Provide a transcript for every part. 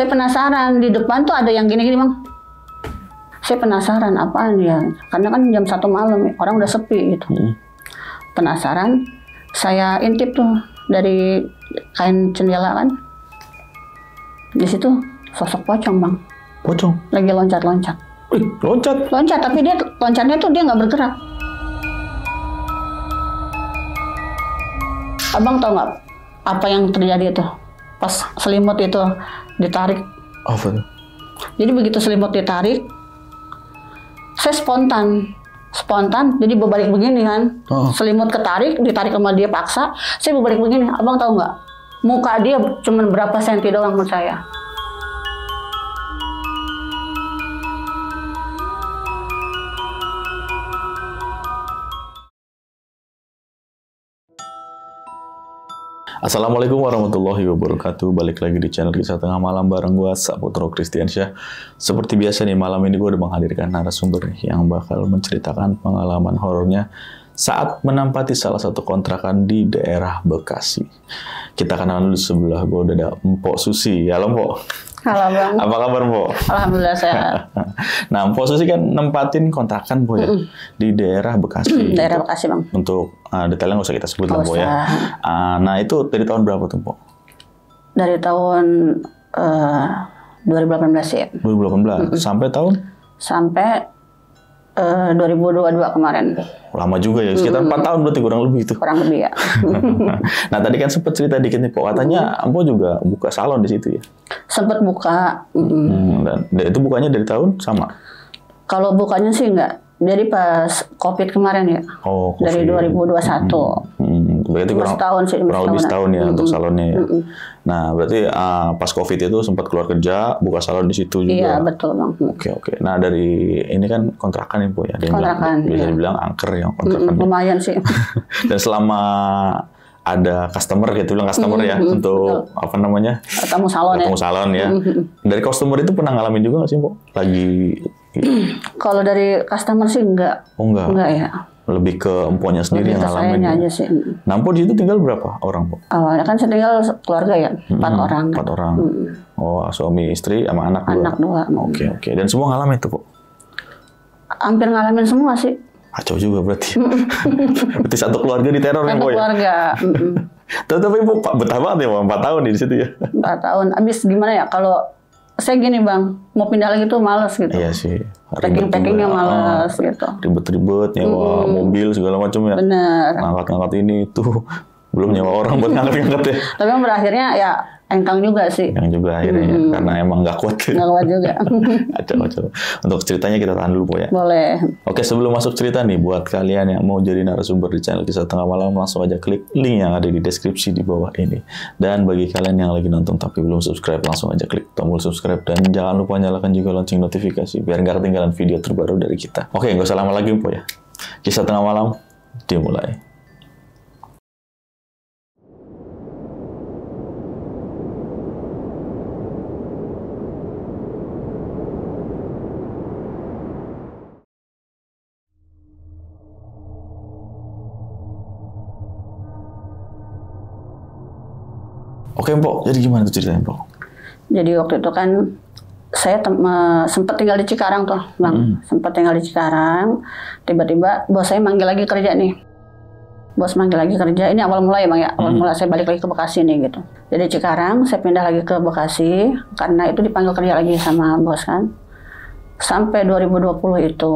Saya penasaran, di depan tuh ada yang gini-gini Bang. Saya penasaran apaan ya, karena kan jam 1 malam ya, orang udah sepi gitu. Penasaran, saya intip tuh dari kain jendela kan. Di situ sosok pocong Bang. Pocong? Lagi loncat-loncat. Wih, loncat? Loncat, tapi dia loncatnya tuh dia nggak bergerak. Abang tahu nggak apa yang terjadi itu? Pas selimut itu ditarik. Apa tuh? Jadi begitu selimut ditarik, saya spontan, jadi berbalik begini kan. Selimut ketarik, ditarik sama dia paksa, saya berbalik begini. Abang tahu nggak? Muka dia cuman berapa senti doang menurut saya. Assalamualaikum warahmatullahi wabarakatuh. Balik lagi di channel Kisah Tengah Malam bareng gue, Saputra Kristiansyah. Seperti biasa nih, malam ini gue udah menghadirkan narasumber yang bakal menceritakan pengalaman horornya saat menempati salah satu kontrakan di daerah Bekasi. Kita kenalan dulu, sebelah gue udah ada Mpok Susi. Halo Mpok. Halo Bang. Apa kabar Mpok? Alhamdulillah sehat. Nah, Mpok Susi kan nempatin kontrakan Mpok ya, di daerah Bekasi. Daerah Bekasi Bang. Untuk detailnya nggak usah kita sebut lah Mpok ya. Nah itu dari tahun berapa tuh Mpok? Dari tahun 2018 ya. 2018 sampai tahun? Sampai 2022 kemarin. Lama juga ya, sekitar 4 tahun berarti kurang lebih itu. Kurang lebih ya. Nah tadi kan sempat cerita dikit nih Pok, katanya Mpok juga buka salon di situ ya? Sempat buka. Dan itu bukanya dari tahun sama? Kalau bukanya sih enggak. Jadi pas COVID kemarin ya. Oh, COVID. Dari 2021. Berarti kurang lebih setahun ya untuk salonnya ya. Nah, berarti pas COVID itu sempat keluar kerja, buka salon di situ juga. Iya, betul Bang. Oke. Nah, dari ini kan kontrakan ya, Bu ya. Kontrakan. Bisa dibilang angker ya kontrakan. Lumayan sih. Dan selama ada customer, gitu bilang customer ya, untuk betul. Apa namanya? Ketemu salon ya. Dari customer itu pernah ngalamin juga nggak sih, Bu? Lagi kalau dari customer sih enggak. Oh, enggak. Enggak ya. Lebih ke emponya sendiri yang ngalamin. Aja sih. Nah, Empo di situ tinggal berapa orang, Bu? Awalnya kan saya tinggal keluarga ya, 4 orang. 4 orang. Oh, suami, istri, sama anak 2. Anak 2. Oke. Dan semua ngalamin itu, Bu? Hampir ngalamin semua sih. Kacau juga berarti. Berarti satu keluarga diteror ya, Bu ya? Satu keluarga. Tapi Bu, betah banget ya, 4 tahun di situ ya? 4 tahun. Abis gimana ya, kalau saya gini Bang, mau pindah lagi tuh males gitu. Iya sih. Packing-packingnya males gitu. Ribet-ribet, nyewa mobil segala macam ya. Bener. Ngangkat-ngangkat ini tuh. Belum nyewa orang buat ngangkat-ngangkat ya. Tapi berakhirnya ya engkang juga sih. Engkang juga akhirnya ya, karena emang nggak kuat. Nggak kuat juga. Acau. Untuk ceritanya kita tahan dulu Po ya. Boleh. Oke, sebelum masuk cerita nih, buat kalian yang mau jadi narasumber di channel Kisah Tengah Malam, langsung aja klik link yang ada di deskripsi di bawah ini. Dan bagi kalian yang lagi nonton tapi belum subscribe, langsung aja klik tombol subscribe. Dan jangan lupa nyalakan juga lonceng notifikasi, biar nggak ketinggalan video terbaru dari kita. Oke, nggak usah lama lagi Po ya. Kisah Tengah Malam, dimulai. Oke, Mpok. Jadi gimana tuh ceritanya, Mpok? Jadi waktu itu kan saya sempat tinggal di Cikarang tuh, Bang. Sempat tinggal di Cikarang. Tiba-tiba bos saya manggil lagi kerja nih. Bos manggil lagi kerja. Ini awal mula ya, Bang ya. Awal mula saya balik lagi ke Bekasi nih gitu. Jadi Cikarang, saya pindah lagi ke Bekasi karena itu dipanggil kerja lagi sama bos kan. Sampai 2020 itu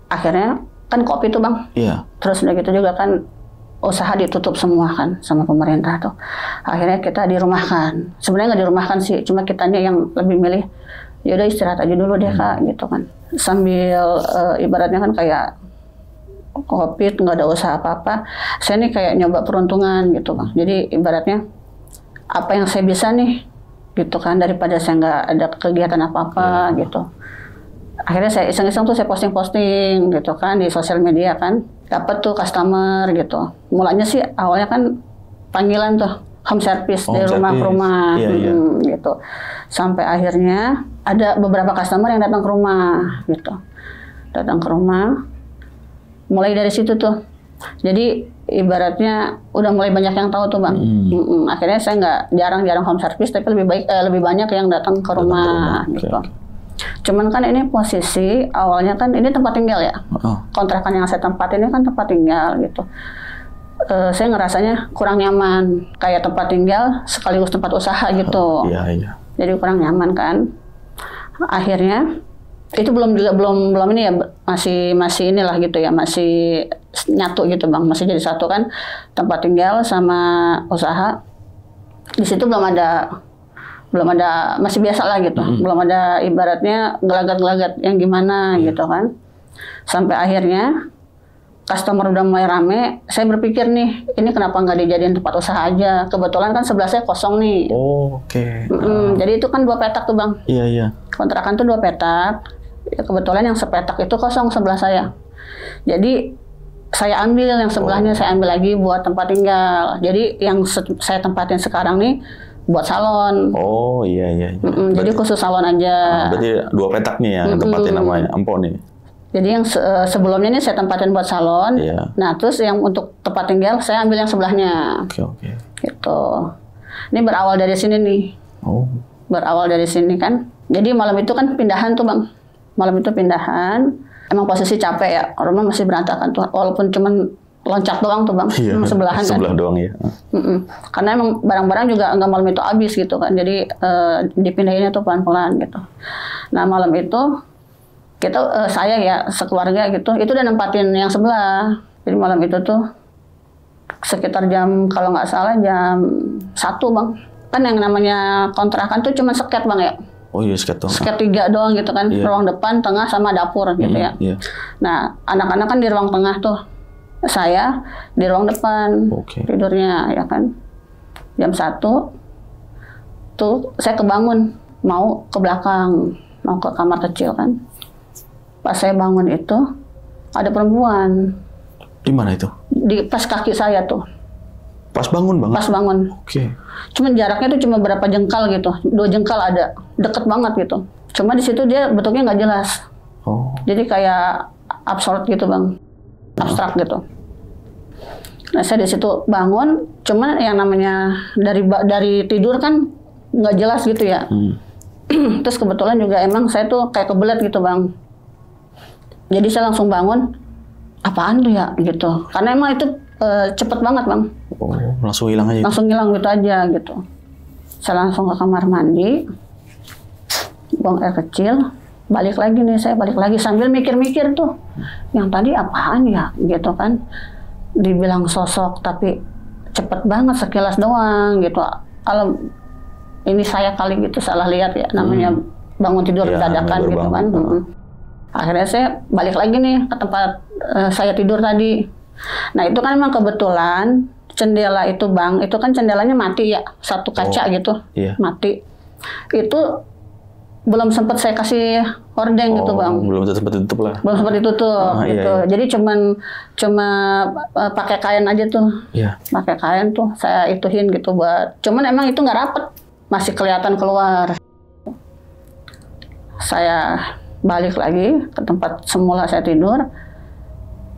akhirnya kan COVID tuh, Bang. Iya. Terus udah gitu juga kan usaha ditutup semua kan sama pemerintah tuh. Akhirnya kita dirumahkan. Sebenarnya nggak dirumahkan sih, cuma kitanya yang lebih milih ya udah istirahat aja dulu deh Kak gitu kan. Sambil ibaratnya kan kayak COVID nggak ada usaha apa-apa. Saya nih kayak nyoba peruntungan gitu Bang. Jadi ibaratnya apa yang saya bisa nih gitu kan, daripada saya nggak ada kegiatan apa-apa gitu. Akhirnya saya iseng-iseng tuh saya posting-posting gitu kan di sosial media kan. Dapat tuh customer gitu. Mulanya sih awalnya kan panggilan tuh home service dari rumah ke rumah gitu. Sampai akhirnya ada beberapa customer yang datang ke rumah gitu. Datang ke rumah. Mulai dari situ tuh Jadi ibaratnya udah mulai banyak yang tahu tuh Bang. Akhirnya saya nggak jarang-jarang home service, tapi lebih banyak yang datang ke rumah gitu. Okay. Cuman kan ini posisi awalnya kan ini tempat tinggal ya. Kontrakan yang saya tempatin ini kan tempat tinggal gitu. Saya ngerasanya kurang nyaman, kayak tempat tinggal sekaligus tempat usaha gitu. Iya. Jadi kurang nyaman kan. Akhirnya itu belum ini ya, masih inilah gitu ya, masih nyatu gitu Bang, masih jadi satu kan, tempat tinggal sama usaha. Di situ belum ada masih biasa lah gitu, belum ada ibaratnya gelagat-gelagat yang gimana gitu kan. Sampai akhirnya customer udah mulai rame, saya berpikir nih, ini kenapa nggak dijadiin tempat usaha aja? Kebetulan kan sebelah saya kosong nih. Oke. Jadi itu kan 2 petak tuh Bang. Iya. Kontrakan tuh 2 petak. Kebetulan yang sepetak itu kosong sebelah saya. Jadi saya ambil yang sebelahnya, saya ambil lagi buat tempat tinggal. Jadi yang saya tempatin sekarang nih buat salon. Oh iya. Jadi khusus salon aja. Berarti 2 petak nih yang tempatin namanya Empok nih. Jadi yang sebelumnya ini saya tempatin buat salon. Iya. Nah terus yang untuk tempat tinggal saya ambil yang sebelahnya. Oke. Gitu. Ini berawal dari sini nih. Berawal dari sini kan. Jadi malam itu kan pindahan tuh Bang. Malam itu pindahan. Emang posisi capek ya. Rumah masih berantakan tuh. Walaupun cuman loncat doang tuh Bang. Iya, sebelahan kan. Sebelah doang ya. Karena emang barang-barang juga nggak malam itu habis gitu kan. Jadi dipindahinnya tuh pelan-pelan gitu. Nah malam itu kita saya ya sekeluarga gitu. Itu udah nempatin yang sebelah. Jadi malam itu tuh sekitar jam, kalau nggak salah jam 1 Bang. Kan yang namanya kontrakan tuh cuma seket Bang ya. Oh iya, seket doang. Seket 3 doang gitu kan. Ruang depan, tengah, sama dapur gitu ya. Nah, anak-anak kan di ruang tengah tuh. Saya di ruang depan tidurnya ya kan. Jam 1 tuh saya kebangun mau ke belakang, mau ke kamar kecil kan. Pas saya bangun itu ada perempuan. Di mana itu? Di pas kaki saya tuh. Pas bangun banget? Pas bangun. Cuman jaraknya tuh cuma berapa jengkal gitu. 2 jengkal ada. Deket banget gitu. Cuma di situ dia bentuknya nggak jelas. Jadi kayak absurd gitu Bang. Abstrak gitu. Nah saya di situ bangun. Cuman yang namanya dari tidur kan nggak jelas gitu ya. Terus kebetulan juga emang saya tuh kayak kebelet gitu Bang. Jadi saya langsung bangun. Apaan tuh ya gitu. Karena emang itu cepet banget Bang. Langsung hilang aja? Langsung hilang gitu aja gitu. Saya langsung ke kamar mandi, buang air kecil, balik lagi nih, saya balik lagi sambil mikir-mikir tuh, yang tadi apaan ya gitu kan. Dibilang sosok tapi cepet banget sekilas doang gitu. Kalau ini saya kali gitu salah lihat ya, namanya bangun tidur dadakan gitu kan. Akhirnya saya balik lagi nih ke tempat saya tidur tadi. Nah itu kan memang kebetulan jendela itu Bang, itu kan jendelanya mati ya, satu kaca gitu, mati. Itu belum sempat saya kasih hordeng gitu Bang. Belum sempat ditutup lah. Belum sempat ditutup gitu. Jadi cuma pakai kain aja tuh. Pakai kain tuh saya ituin gitu buat. Cuman emang itu nggak rapet, masih kelihatan keluar. Saya balik lagi ke tempat semula saya tidur.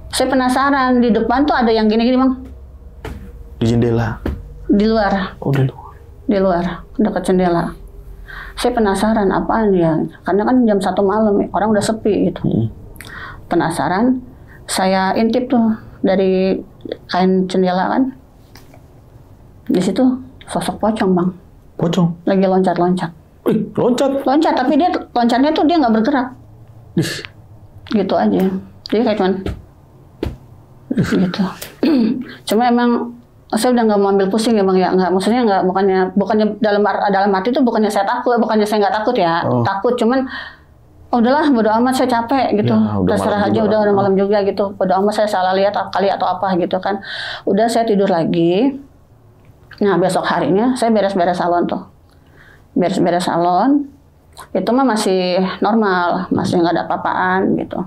Saya penasaran, di depan tuh ada yang gini-gini Bang. Di jendela? Di luar. Di luar? Di luar, dekat jendela. Saya penasaran apaan ya, karena kan jam 1 malam, orang udah sepi gitu. Penasaran, saya intip tuh dari kain jendela kan. Di situ sosok pocong Bang. Pocong? Lagi loncat-loncat. Loncat? Loncat, tapi dia loncatnya tuh dia nggak bergerak. Gitu aja. Jadi kayak cuman gitu. Cuma emang saya udah nggak mau ambil pusing ya Bang ya, nggak, maksudnya nggak, bukannya dalam arti itu bukannya saya takut, bukannya saya nggak takut ya, takut, cuman udahlah bodo amat, saya capek gitu, terserah aja, udah malam juga gitu, bodo amat, saya salah lihat kali atau apa gitu kan. Udah saya tidur lagi. Nah besok harinya saya beres-beres salon tuh, beres-beres salon itu mah masih normal, masih nggak ada apa-apaan gitu.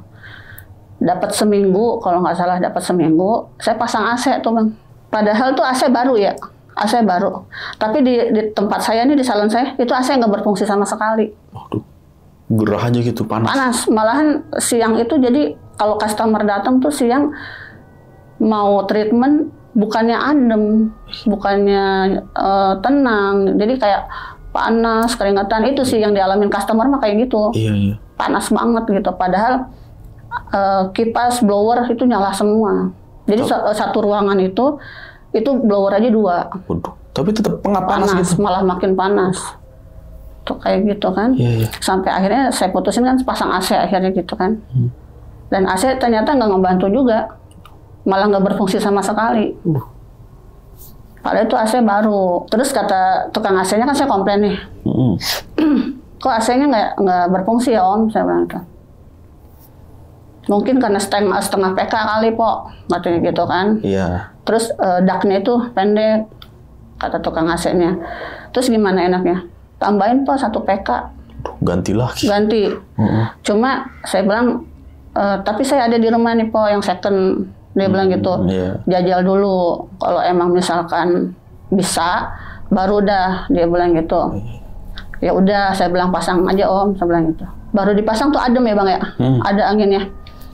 Dapat seminggu, kalau nggak salah dapat seminggu, saya pasang AC tuh Bang. Padahal tuh AC baru ya, AC baru. Tapi di tempat saya nih, di salon saya, itu AC nggak berfungsi sama sekali. Waduh, gerah aja gitu, panas. Panas, malahan siang itu jadi kalau customer datang tuh siang, mau treatment bukannya adem, bukannya tenang, jadi kayak panas, keringatan. Itu sih yang dialamin customer mah kayak gitu. Iya. Panas banget gitu, padahal kipas blower itu nyala semua. Jadi satu ruangan itu blower aja 2. Waduh, tapi tetap panas gitu. Malah makin panas. Tuh kayak gitu kan. Iya. Sampai akhirnya saya putusin kan pasang AC akhirnya gitu kan. Dan AC ternyata nggak ngebantu juga. Malah nggak berfungsi sama sekali. Padahal itu AC baru. Terus kata tukang AC-nya kan saya komplain nih. Kok AC-nya nggak berfungsi ya Om? Saya bilang gitu. Mungkin karena setengah PK kali Pok, katanya gitu kan. Iya. Terus daknya itu pendek, kata tukang AC-nya. Terus gimana enaknya? Tambahin Pok 1 PK. Ganti lagi. Ganti. Cuma saya bilang, tapi saya ada di rumah nih Pok yang second. Dia bilang gitu, jajal dulu. Kalau emang misalkan bisa, baru dah. Dia bilang gitu. Ya udah, saya bilang pasang aja Om. Saya bilang gitu. Baru dipasang tuh adem ya Bang ya, ada anginnya.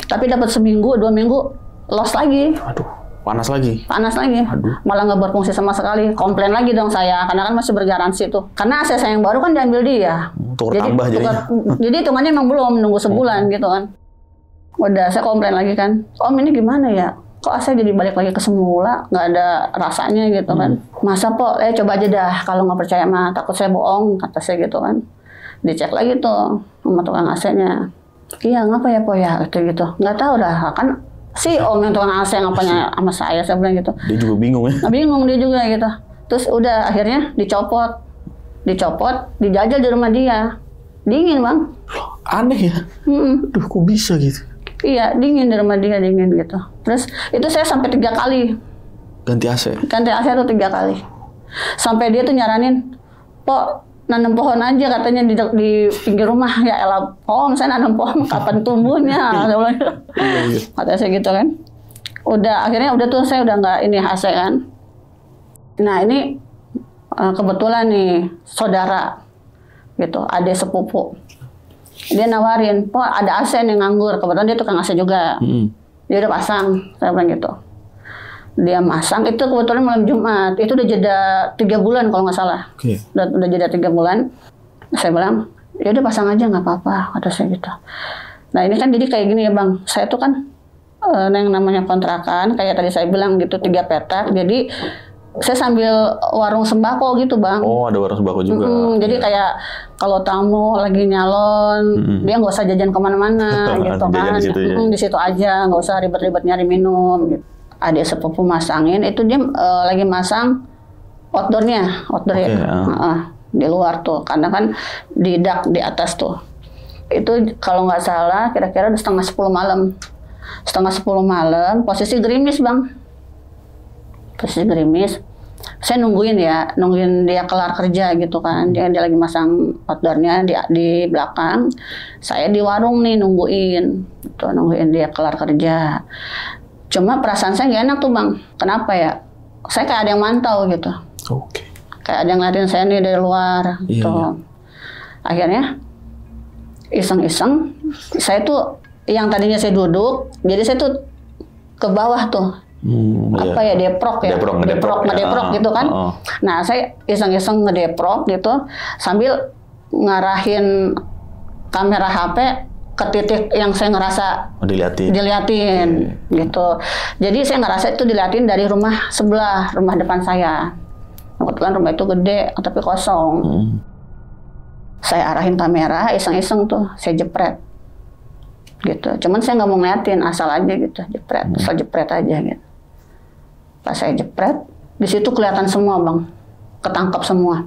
Tapi dapat seminggu, 2 minggu, lost lagi. Aduh, panas lagi. Panas lagi. Aduh. Malah nggak berfungsi sama sekali. Komplain lagi dong saya, karena kan masih bergaransi tuh. Karena AC saya yang baru kan diambil dia. Tambah jadi hitungannya emang belum, nunggu sebulan gitu kan. Udah, saya komplain lagi kan. Om ini gimana ya? Kok AC jadi balik lagi ke semula? Nggak ada rasanya gitu kan. Masa Pok, coba aja dah. Kalau nggak percaya mah takut saya bohong, kata saya gitu kan. Dicek lagi tuh sama tukang AC-nya. Iya, ngapa ya Pok ya? Gitu. Nggak tahu dah. Kan si Om yang tukang AC ngapanya sama saya bilang gitu. Dia juga bingung ya? Bingung dia juga gitu. Terus udah akhirnya dicopot, dijajal di rumah dia. Dingin Bang. Aneh ya? Aduh, kok bisa gitu? Iya, dingin di rumah dia, dingin gitu. Terus itu saya sampai 3 kali. Ganti AC? Ganti AC itu 3 kali. Sampai dia tuh nyaranin, Pok, nanam pohon aja katanya di pinggir rumah. Ya elah, pohon, saya nanam pohon, kapan tumbuhnya? Kata saya gitu kan. Akhirnya tuh saya udah nggak ini AC kan. Nah ini kebetulan nih, saudara gitu, adik sepupu. Dia nawarin, Pok ada AC nih nganggur. Kebetulan dia tukang AC juga. Dia udah pasang, saya bilang gitu. Dia masang, itu kebetulan malam Jumat. Itu udah jeda 3 bulan kalau nggak salah. Udah jeda 3 bulan. Saya bilang, ya udah pasang aja nggak apa-apa, kata saya gitu. Nah ini kan jadi kayak gini ya Bang. Saya tuh kan yang namanya kontrakan, kayak tadi saya bilang gitu 3 petak. Jadi saya sambil warung sembako gitu Bang. Oh, ada warung sembako juga. Jadi kayak kalau tamu lagi nyalon, dia nggak usah jajan kemana-mana gitu kan. Di situ aja, nggak usah ribet-ribet nyari minum. Gitu. Adik sepupu masangin, itu dia lagi masang outdoor ya, di luar tuh. Karena kan di dak di atas tuh. Itu kalau nggak salah kira-kira udah 9:30 malam. 9:30 malam, posisi gerimis Bang. Posisi gerimis. Saya nungguin dia kelar kerja gitu kan. Dia lagi masang outdoornya di belakang. Saya di warung nih nungguin dia kelar kerja. Cuma perasaan saya nggak enak tuh Bang. Kenapa ya? Saya kayak ada yang mantau gitu. Kayak ada yang ngeliatin saya nih dari luar. Gitu. Akhirnya iseng-iseng. Saya tuh yang tadinya saya duduk, jadi saya tuh ke bawah tuh. Deprok gitu kan. Nah saya iseng-iseng ngedeprok gitu sambil ngarahin kamera HP ke titik yang saya ngerasa diliatin gitu. Jadi saya ngerasa itu diliatin dari rumah sebelah, rumah depan saya. Kebetulan rumah itu gede tapi kosong. Saya arahin kamera iseng-iseng tuh, saya jepret gitu. Cuman saya nggak mau ngeliatin, asal aja gitu, asal jepret aja gitu. Pas saya jepret, di situ kelihatan semua Bang, ketangkap semua.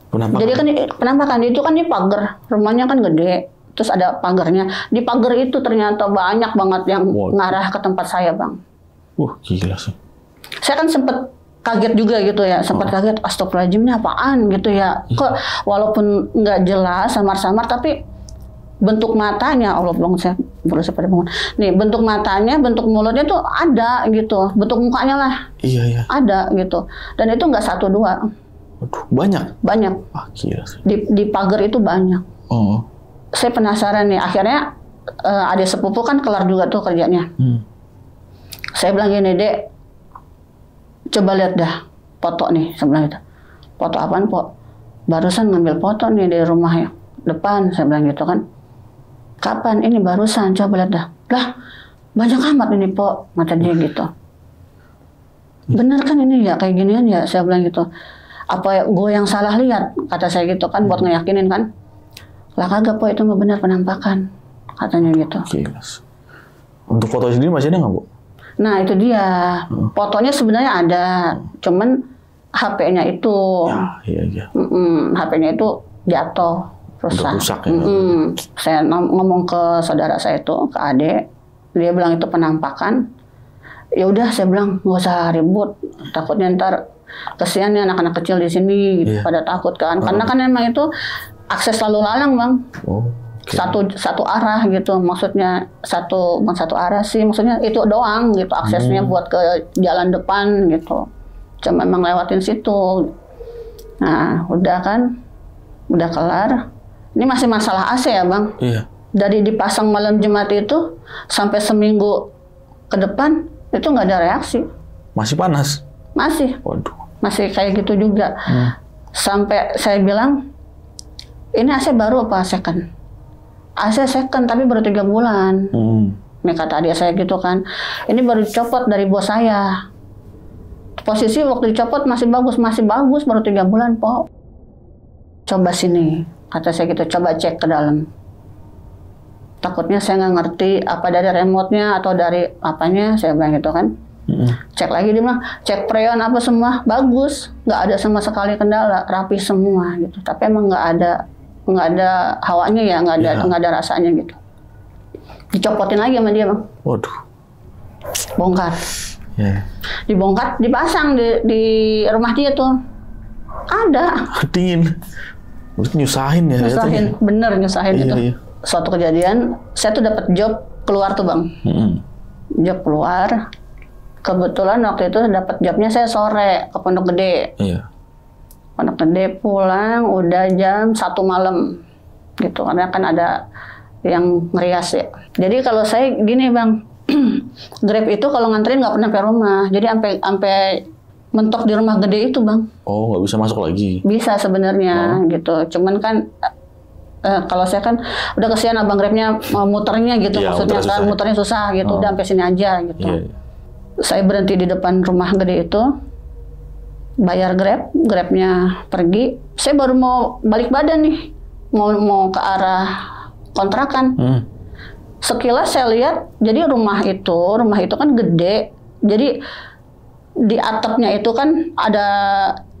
Jadi kan penampakan itu kan di pagar, rumahnya kan gede, terus ada pagarnya. Di pagar itu ternyata banyak banget yang ngarah ke tempat saya Bang. Gila sih. Saya kan sempet kaget juga gitu ya, sempat kaget, astagfirullahaladzim ini apaan gitu ya. Kok walaupun nggak jelas, samar-samar, tapi bentuk matanya, Allah bangun saya baru pada bangun. Nih bentuk matanya, bentuk mulutnya tuh ada gitu, bentuk mukanya lah. Iya. Ada gitu. Dan itu nggak 1, 2. Waduh, banyak. Gila sih. Di pagar itu banyak. Saya penasaran nih. Akhirnya adik sepupu kan kelar juga tuh kerjanya. Saya bilang gini, Dek, coba lihat dah foto nih. Saya bilang gitu. Foto apaan, Po? Barusan ngambil foto nih di rumah ya depan. Saya bilang gitu kan. Kapan? Ini barusan, coba lihat dah. Lah, banyak amat ini, Po. Kata dia gitu. Bener kan ini ya, kayak ginian ya? Saya bilang gitu. Apa gue yang salah lihat? Kata saya gitu kan, buat ngeyakinin kan. Lah kagak, Po, itu mah benar penampakan. Katanya gitu. Gila. Untuk foto sendiri masih ada nggak, Bu? Nah, itu dia. Fotonya sebenarnya ada. Cuman HP-nya itu. Ya, iya. HP-nya itu jatuh. Rusak. Ya. Saya ngomong ke saudara saya itu, ke adik. Dia bilang itu penampakan. Ya udah, saya bilang nggak usah ribut. Takutnya ntar kesian ya anak-anak kecil di sini pada takut kan. Karena kan emang itu akses lalu lalang, Bang. Satu arah gitu. Maksudnya bukan satu arah sih. Maksudnya itu doang gitu aksesnya buat ke jalan depan gitu. Cuma emang lewatin situ. Nah, udah kan. Udah kelar. Ini masih masalah AC ya, Bang? Iya. Dari dipasang malam Jumat itu sampai seminggu ke depan itu nggak ada reaksi. Masih panas? Masih. Waduh. Masih kayak gitu juga. Sampai saya bilang, ini AC baru apa second? AC second tapi baru 3 bulan. Ini kata adik saya gitu kan. Ini baru dicopot dari bos saya. Posisi waktu dicopot masih bagus baru 3 bulan, Po. Coba sini, kata saya gitu, coba cek ke dalam. Takutnya saya nggak ngerti apa dari remote-nya atau dari apanya, saya bilang gitu kan. Cek lagi, dia bilang, cek freon apa semua, bagus. Nggak ada sama sekali kendala, rapi semua gitu. Tapi emang nggak ada hawanya ya, nggak ada rasanya gitu. Dicopotin lagi sama dia, Bang. Waduh. Bongkar. Dibongkar, dipasang di rumah dia tuh. Ada. Dingin. Nyusahin ya. Nyusahin, bener nyusahin itu. Iya. Suatu kejadian, saya tuh dapat job keluar tuh, Bang. Job keluar. Kebetulan waktu itu dapat jobnya saya sore ke Pondok Gede. Iya. Pondok Gede pulang udah jam 1 malam gitu, karena kan ada yang ngerias ya. Jadi kalau saya gini, Bang, Grab itu kalau nganterin nggak pernah sampai rumah. Jadi sampai mentok di rumah gede itu, Bang. Oh, nggak bisa masuk lagi? Bisa sebenarnya gitu. Cuman kan kalau saya kan udah kesian abang Grabnya muternya gitu, maksudnya kan muternya susah gitu. Udah sampai sini aja gitu. Saya berhenti di depan rumah gede itu, bayar Grabnya pergi. Saya baru mau balik badan nih, mau ke arah kontrakan. Sekilas saya lihat, jadi rumah itu kan gede. Jadi di atapnya itu kan ada,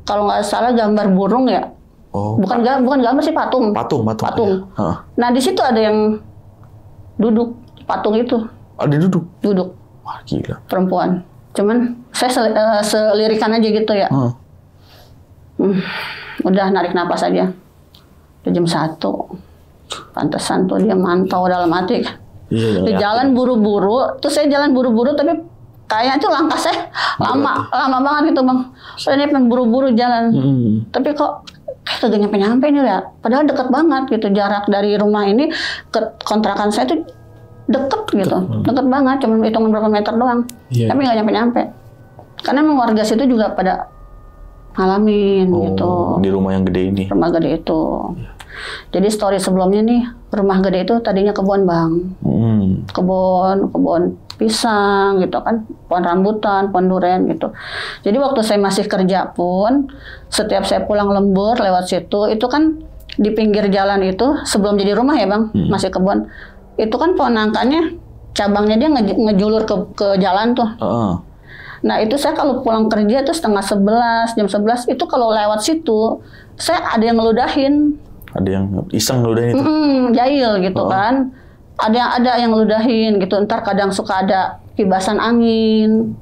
kalau nggak salah gambar burung ya. Bukan gambar sih, patung. Patung. Nah, di situ ada yang duduk, patung itu. Ada duduk? Duduk. Wah, gila. Perempuan. Cuman saya selirikan aja gitu ya. Udah narik napas aja. Udah jam 1. Pantesan tuh dia mantau dalam hati. Di jalan buru-buru, terus saya jalan buru-buru tapi kayaknya tuh langkah saya lama banget gitu, Bang. Soalnya pengen buru-buru jalan. Tapi kok kagak nyampe-nyampe nih ya. Padahal deket banget gitu, jarak dari rumah ini ke kontrakan saya tuh deket gitu. Deket banget, cuma hitungan berapa meter doang. Tapi nggak nyampe-nyampe. Karena emang warga situ juga pada ngalamin gitu. Di rumah yang gede ini? Rumah gede itu. Jadi story sebelumnya nih, rumah gede itu tadinya kebun, Bang. Kebun pisang gitu kan, pohon rambutan, pohon duren gitu. Jadi waktu saya masih kerja pun, setiap saya pulang lembur lewat situ, itu kan di pinggir jalan itu, sebelum jadi rumah ya, Bang, masih kebun. Itu kan pohon nangkanya, cabangnya dia ngejulur ke jalan tuh. Nah itu saya kalau pulang kerja tuh setengah 11, jam 11, itu kalau lewat situ, saya ada yang ngeludahin. Ada yang iseng ngeludahin itu? Jahil gitu kan. Ada yang ngeludahin gitu. Ntar kadang suka ada kibasan angin.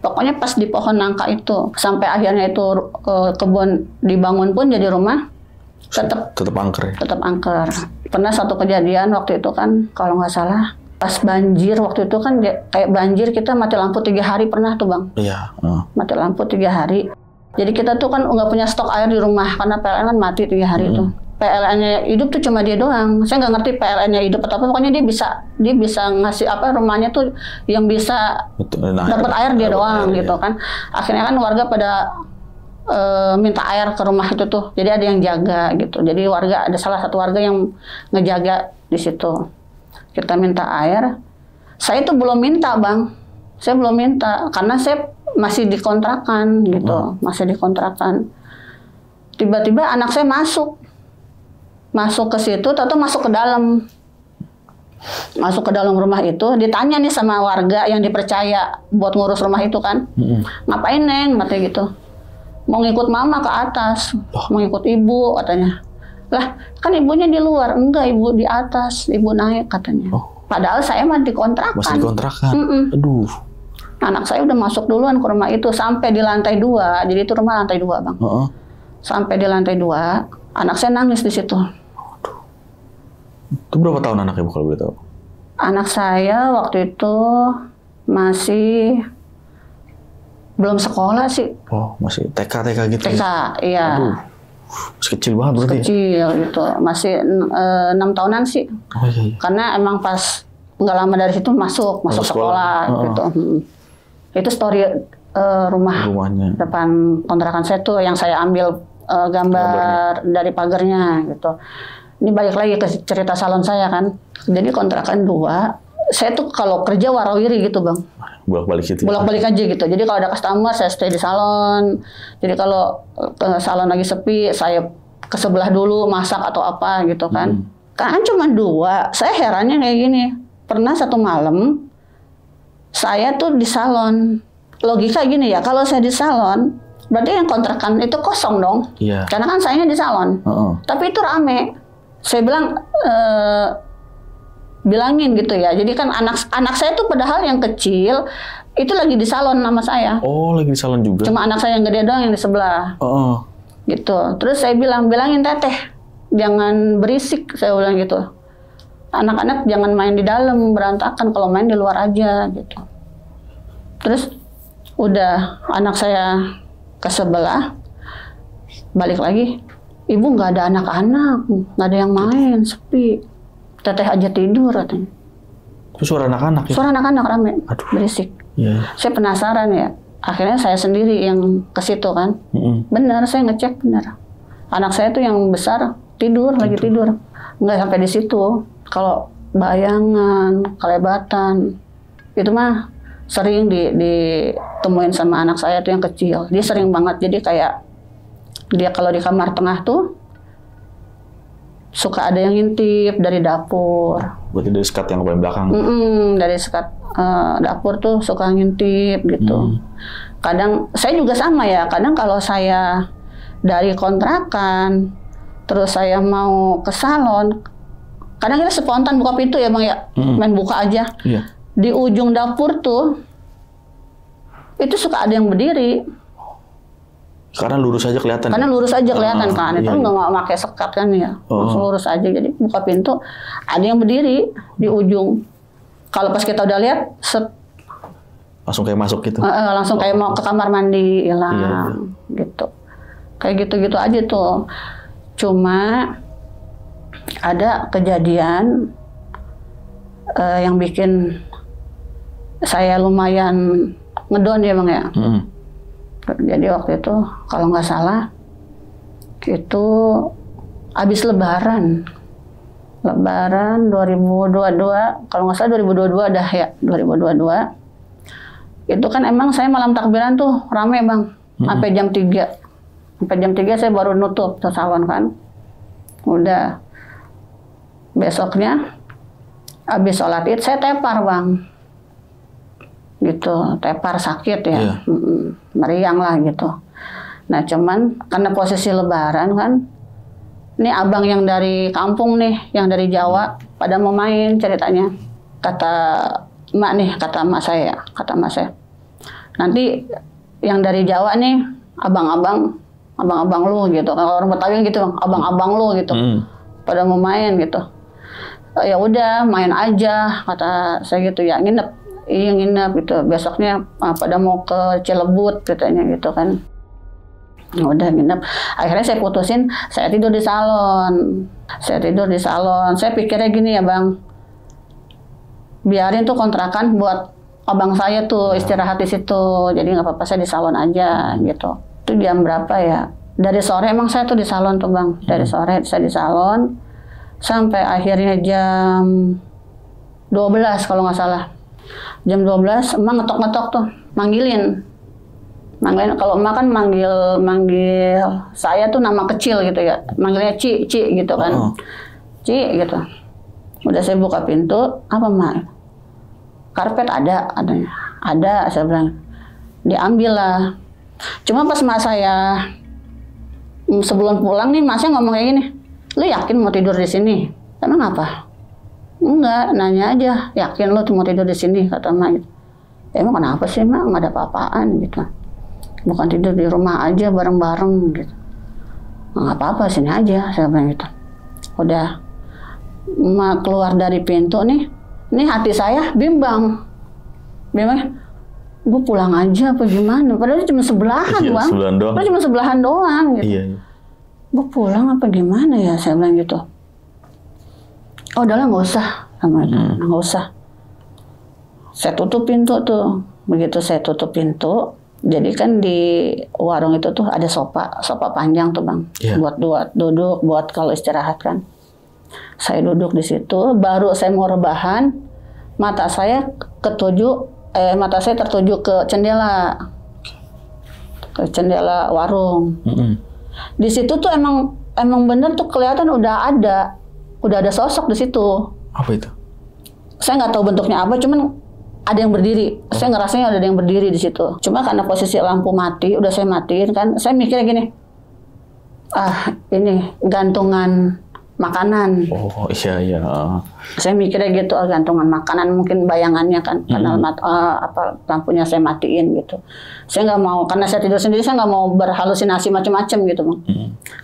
Pokoknya pas di pohon nangka itu. Sampai akhirnya itu kebun dibangun pun jadi rumah. Tetap angker ya? Tetap angker. Pernah satu kejadian waktu itu kan, kalau nggak salah, pas banjir waktu itu kan kayak banjir kita mati lampu 3 hari pernah tuh, Bang. Iya. Mati lampu 3 hari. Jadi kita tuh kan nggak punya stok air di rumah karena PLN kan mati 3 hari itu. PLN-nya hidup tuh cuma dia doang. Saya nggak ngerti PLN-nya hidup atau apa. Pokoknya dia bisa ngasih apa rumahnya tuh yang bisa dapat air dia doang gitu kan. Akhirnya kan warga pada minta air ke rumah itu tuh. Jadi ada yang jaga gitu. Jadi ada salah satu warga yang ngejaga di situ. Kita minta air. Saya tuh belum minta, Bang. Saya belum minta karena saya masih dikontrakan gitu. Masih dikontrakan. Tiba-tiba anak saya masuk ke situ, atau masuk ke dalam rumah itu, ditanya nih sama warga yang dipercaya buat ngurus rumah itu kan, ngapain Neng, katanya gitu, mau ngikut mama ke atas, mau ngikut ibu katanya, lah kan ibunya di luar, enggak ibu di atas, ibu naik katanya, padahal saya mah dikontrakan, masih dikontrakan, aduh, anak saya udah masuk duluan ke rumah itu sampai di lantai 2, jadi itu rumah lantai 2 Bang, sampai di lantai 2, anak saya nangis di situ. Itu berapa tahun anaknya Bu kalau boleh tahu? Anak saya waktu itu masih belum sekolah sih. Oh, masih TK gitu. TK, iya. Aduh, masih kecil banget berarti. Kecil gitu, masih 6 tahunan sih. Oh, iya. Karena emang pas nggak lama dari situ masuk sekolah gitu. Itu story rumahnya. Depan kontrakan saya tuh yang saya ambil gambar dari pagarnya gitu. Ini balik lagi ke cerita salon saya kan. Jadi kontrakan 2, saya tuh kalau kerja warawiri gitu Bang. Bolak-balik gitu. Bolak-balik aja gitu. Jadi kalau ada customer saya stay di salon. Jadi kalau salon lagi sepi, saya ke sebelah dulu masak atau apa gitu kan. Kan cuma 2. Saya herannya kayak gini. Pernah satu malam saya tuh di salon. Logika gini ya, kalau saya di salon, berarti yang kontrakan itu kosong dong. Iya. Karena kan saya di salon. Tapi itu rame. Saya bilang bilangin gitu ya. Jadi kan anak saya tuh padahal yang kecil itu lagi di salon sama saya. Oh, lagi di salon juga. Cuma anak saya yang gede doang yang di sebelah. Gitu. Terus saya bilangin Teteh, jangan berisik, saya bilang gitu. Anak-anak jangan main di dalam, berantakan, kalau main di luar aja gitu. Terus udah anak saya ke sebelah, balik lagi. Ibu nggak ada anak-anak, nggak ada yang main, sepi. Teteh aja tidur katanya. Itu suara anak-anak ya? Suara anak-anak rame, berisik. Yeah. Saya penasaran ya. Akhirnya saya sendiri yang ke situ kan. Benar, saya ngecek benar. Anak saya tuh yang besar lagi tidur. Nggak sampai di situ. Kalau bayangan, kelebatan, itu mah sering ditemuin sama anak saya tuh yang kecil. Dia sering banget, jadi kayak dia kalau di kamar tengah tuh suka ada yang ngintip dari dapur. Berarti dari sekat yang paling belakang? Dari sekat dapur tuh suka ngintip gitu. Kadang saya juga sama ya. Kadang kalau saya dari kontrakan, terus saya mau ke salon, kadang kita spontan buka pintu ya Bang ya, main buka aja. Iya. Di ujung dapur tuh itu suka ada yang berdiri. Karena lurus aja kelihatan. Karena lurus aja kelihatan kan. Itu nggak pakai sekat kan ya. Langsung lurus aja. Jadi buka pintu ada yang berdiri di ujung. Kalau pas kita udah lihat langsung kayak masuk gitu. Langsung kayak mau ke kamar mandi hilang gitu. Kayak gitu-gitu aja tuh. Cuma ada kejadian yang bikin saya lumayan ngedon ya Bang ya. Jadi waktu itu kalau nggak salah itu habis Lebaran 2022, kalau nggak salah 2022 dah ya, 2022. Itu kan emang saya malam takbiran tuh rame Bang, sampai jam 3. Sampai jam 3 saya baru nutup tuh salon kan. Udah besoknya habis sholat Id saya tepar Bang. Gitu, tepar sakit ya, meriang lah gitu. Nah cuman karena posisi Lebaran kan, ini abang yang dari kampung nih, yang dari Jawa, pada mau main ceritanya. Kata emak saya, nanti yang dari Jawa nih, abang-abang lu gitu. Kalau orang Betawi gitu, abang-abang lu gitu, pada mau main gitu. Ya udah main aja, kata saya gitu ya, nginep gitu. Besoknya pada mau ke Cilebut katanya gitu kan. Udah nginep. Akhirnya saya putusin, saya tidur di salon. Saya pikirnya gini ya Bang, biarin tuh kontrakan buat abang saya tuh istirahat di situ. Jadi nggak apa-apa, saya di salon aja gitu. Itu jam berapa ya? Dari sore emang saya tuh di salon tuh Bang. Dari sore saya di salon sampai akhirnya jam 12 kalau nggak salah. Jam 12 emak ngetok-ngetok tuh, manggilin. Kalau emak kan manggil saya tuh nama kecil gitu ya. Manggilnya Ci gitu kan. Ci gitu. Udah saya buka pintu, apa Mak? Karpet adanya. Ada, saya bilang. Diambil lah. Cuma pas mak saya sebelum pulang nih, masnya ngomong kayak gini. Lu yakin mau tidur di sini? Emang apa? Enggak, nanya aja. Yakin lu mau tidur di sini? Kata mak gitu. Emang kenapa sih Mak? Nggak ada apa-apaan gitu. Bukan tidur di rumah aja bareng-bareng gitu. Nggak apa-apa, sini aja, saya bilang gitu. Udah, emak keluar dari pintu nih hati saya bimbang. Gue pulang aja apa gimana? Padahal cuma sebelahan Bang. Padahal cuma sebelahan doang gitu. Iya. Gue pulang apa gimana ya, saya bilang gitu. Oh udahlah nggak usah, nggak usah. Saya tutup pintu tuh. Begitu saya tutup pintu, jadi kan di warung itu tuh ada sofa panjang tuh Bang, buat duduk, buat kalau istirahat kan. Saya duduk di situ, baru saya mau rebahan, mata saya tertuju ke jendela warung. Di situ tuh emang bener tuh kelihatan udah ada sosok di situ. Apa itu? Saya nggak tahu bentuknya apa, cuman ada yang berdiri. Saya ngerasanya ada yang berdiri di situ. Cuma karena posisi lampu mati, udah saya matiin kan. Saya mikirnya gini, ini gantungan makanan. Oh iya. Saya mikirnya gitu, gantungan makanan mungkin bayangannya kan, karena lampunya saya matiin gitu. Saya nggak mau, karena saya tidur sendiri, saya nggak mau berhalusinasi macam-macam gitu Bang.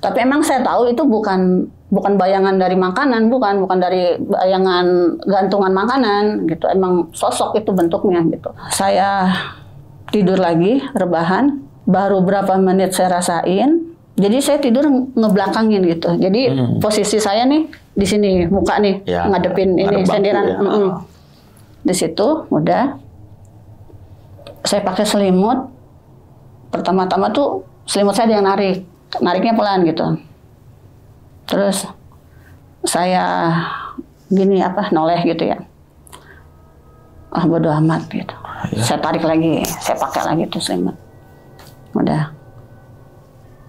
Tapi emang saya tahu itu bukan bayangan dari makanan, bukan dari bayangan gantungan makanan gitu. Emang sosok itu bentuknya gitu. Saya tidur lagi, rebahan, baru berapa menit saya rasain. Jadi saya tidur ngebelakangin gitu. Jadi posisi saya nih di sini, muka nih ngadepin ini senderan. Di situ udah saya pakai selimut. Pertama-tama tuh selimut saya ada yang nariknya pelan gitu. Terus saya gini noleh gitu ya. Bodo amat gitu. Saya tarik lagi, saya pakai lagi tuh selimut. Udah.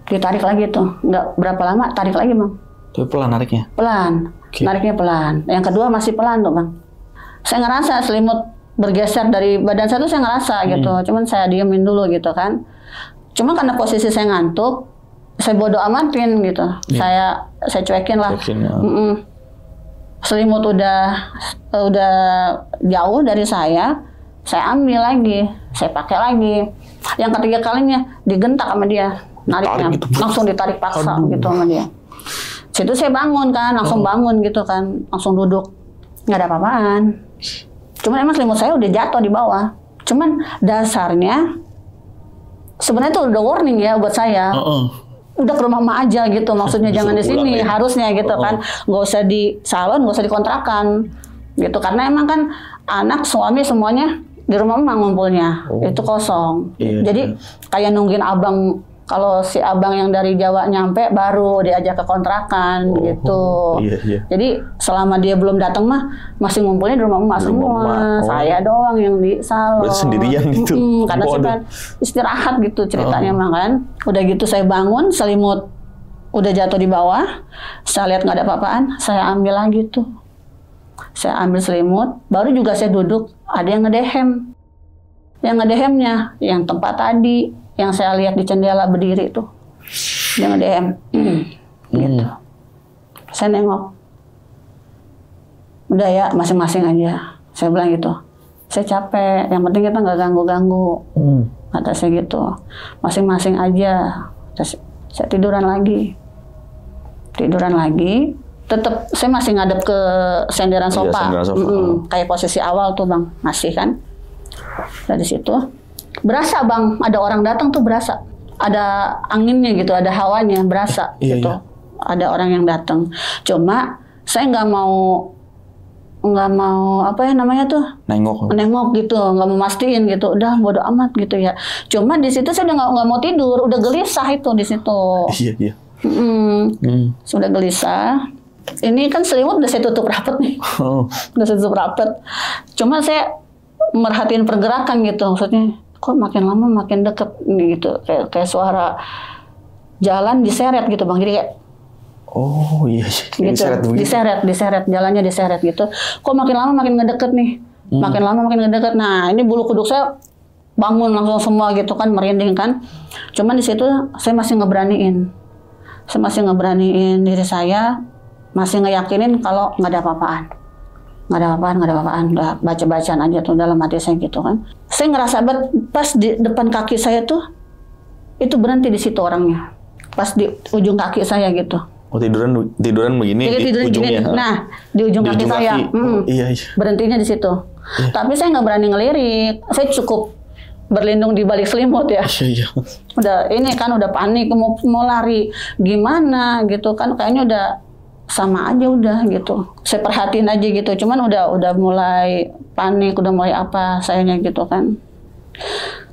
Ditarik lagi tuh, nggak berapa lama tarik lagi Bang. Tapi pelan nariknya? Pelan, nariknya pelan. Yang kedua masih pelan tuh Bang. Saya ngerasa selimut bergeser dari badan saya tuh, saya ngerasa gitu. Cuman saya diemin dulu gitu kan. Cuma karena posisi saya ngantuk, saya bodo amatin gitu. Saya cuekin lah. Selimut udah jauh dari saya ambil lagi, saya pakai lagi. Yang ketiga kalinya digentak sama dia. Nariknya langsung ditarik paksa gitu sama dia. Situ saya bangun kan, langsung bangun gitu kan, langsung duduk, nggak ada apa-apaan. Cuman emang selimut saya udah jatuh di bawah. Cuman dasarnya sebenarnya itu udah warning ya buat saya. Udah ke rumah emak aja gitu, maksudnya jangan di sini, harusnya gitu kan, nggak usah di salon, nggak usah di kontrakan gitu. Karena emang kan anak, suami semuanya di rumah emak ngumpulnya, itu kosong. Jadi kayak nungguin abang. Kalau si abang yang dari Jawa nyampe baru diajak ke kontrakan gitu. Jadi selama dia belum datang mah masih ngumpulnya di rumah emak semua. Saya doang yang di salon. Berarti sendirian gitu. Karena saya kan istirahat gitu ceritanya mah kan. Udah gitu saya bangun, selimut udah jatuh di bawah. Saya lihat nggak ada apa-apaan, saya ambil lagi tuh. Saya ambil selimut, baru juga saya duduk, ada yang ngedehem. Yang ngedehemnya, yang tempat tadi yang saya lihat di jendela berdiri tuh, dia nge-DM, gitu. Saya nengok, udah ya masing-masing aja. Saya bilang gitu, saya capek, yang penting kita nggak ganggu-ganggu, kata saya gitu. Masing-masing aja. Terus saya tiduran lagi, tetap saya masih ngadep ke senderan sofa, kayak posisi awal tuh Bang, masih kan. Dari situ berasa Bang, ada orang datang tuh berasa. ada anginnya gitu, ada hawanya, berasa Iya, gitu. iya. Ada orang yang datang. Cuma saya nggak mau apa ya namanya tuh, nengok gitu, nggak mau mastiin gitu. Udah bodo amat gitu ya. Cuma di situ saya udah nggak mau tidur, udah gelisah itu di situ. Iya, iya. Sudah gelisah. Ini kan selimut udah saya tutup rapat nih. Udah saya tutup rapat. Cuma saya merhatiin pergerakan gitu, maksudnya kok makin lama makin deket gitu, kayak suara jalan diseret gitu Bang. Jadi kayak oh iya, gitu, diseret, jalannya diseret gitu. Kok makin lama makin ngedeket nih, makin lama makin ngedeket. Nah ini bulu kuduk saya bangun langsung semua gitu kan, merinding kan. Cuman di situ saya masih ngeberaniin diri saya, masih ngeyakinin kalau nggak ada apa-apaan. Udah baca-bacaan aja tuh dalam hati saya gitu kan. Saya ngerasa pas di depan kaki saya tuh, itu berhenti di situ orangnya. Pas di ujung kaki saya gitu. Oh tiduran begini di ujungnya. Gini. Nah di ujung kaki saya. Oh, iya. Berhentinya di situ. Iya. Tapi saya nggak berani ngelirik. Saya cukup berlindung di balik selimut ya. Iya. Udah ini kan udah panik mau lari gimana gitu kan, kayaknya udah sama aja udah gitu. Saya perhatiin aja gitu. Cuman udah mulai panik, udah mulai apa sayanya gitu kan.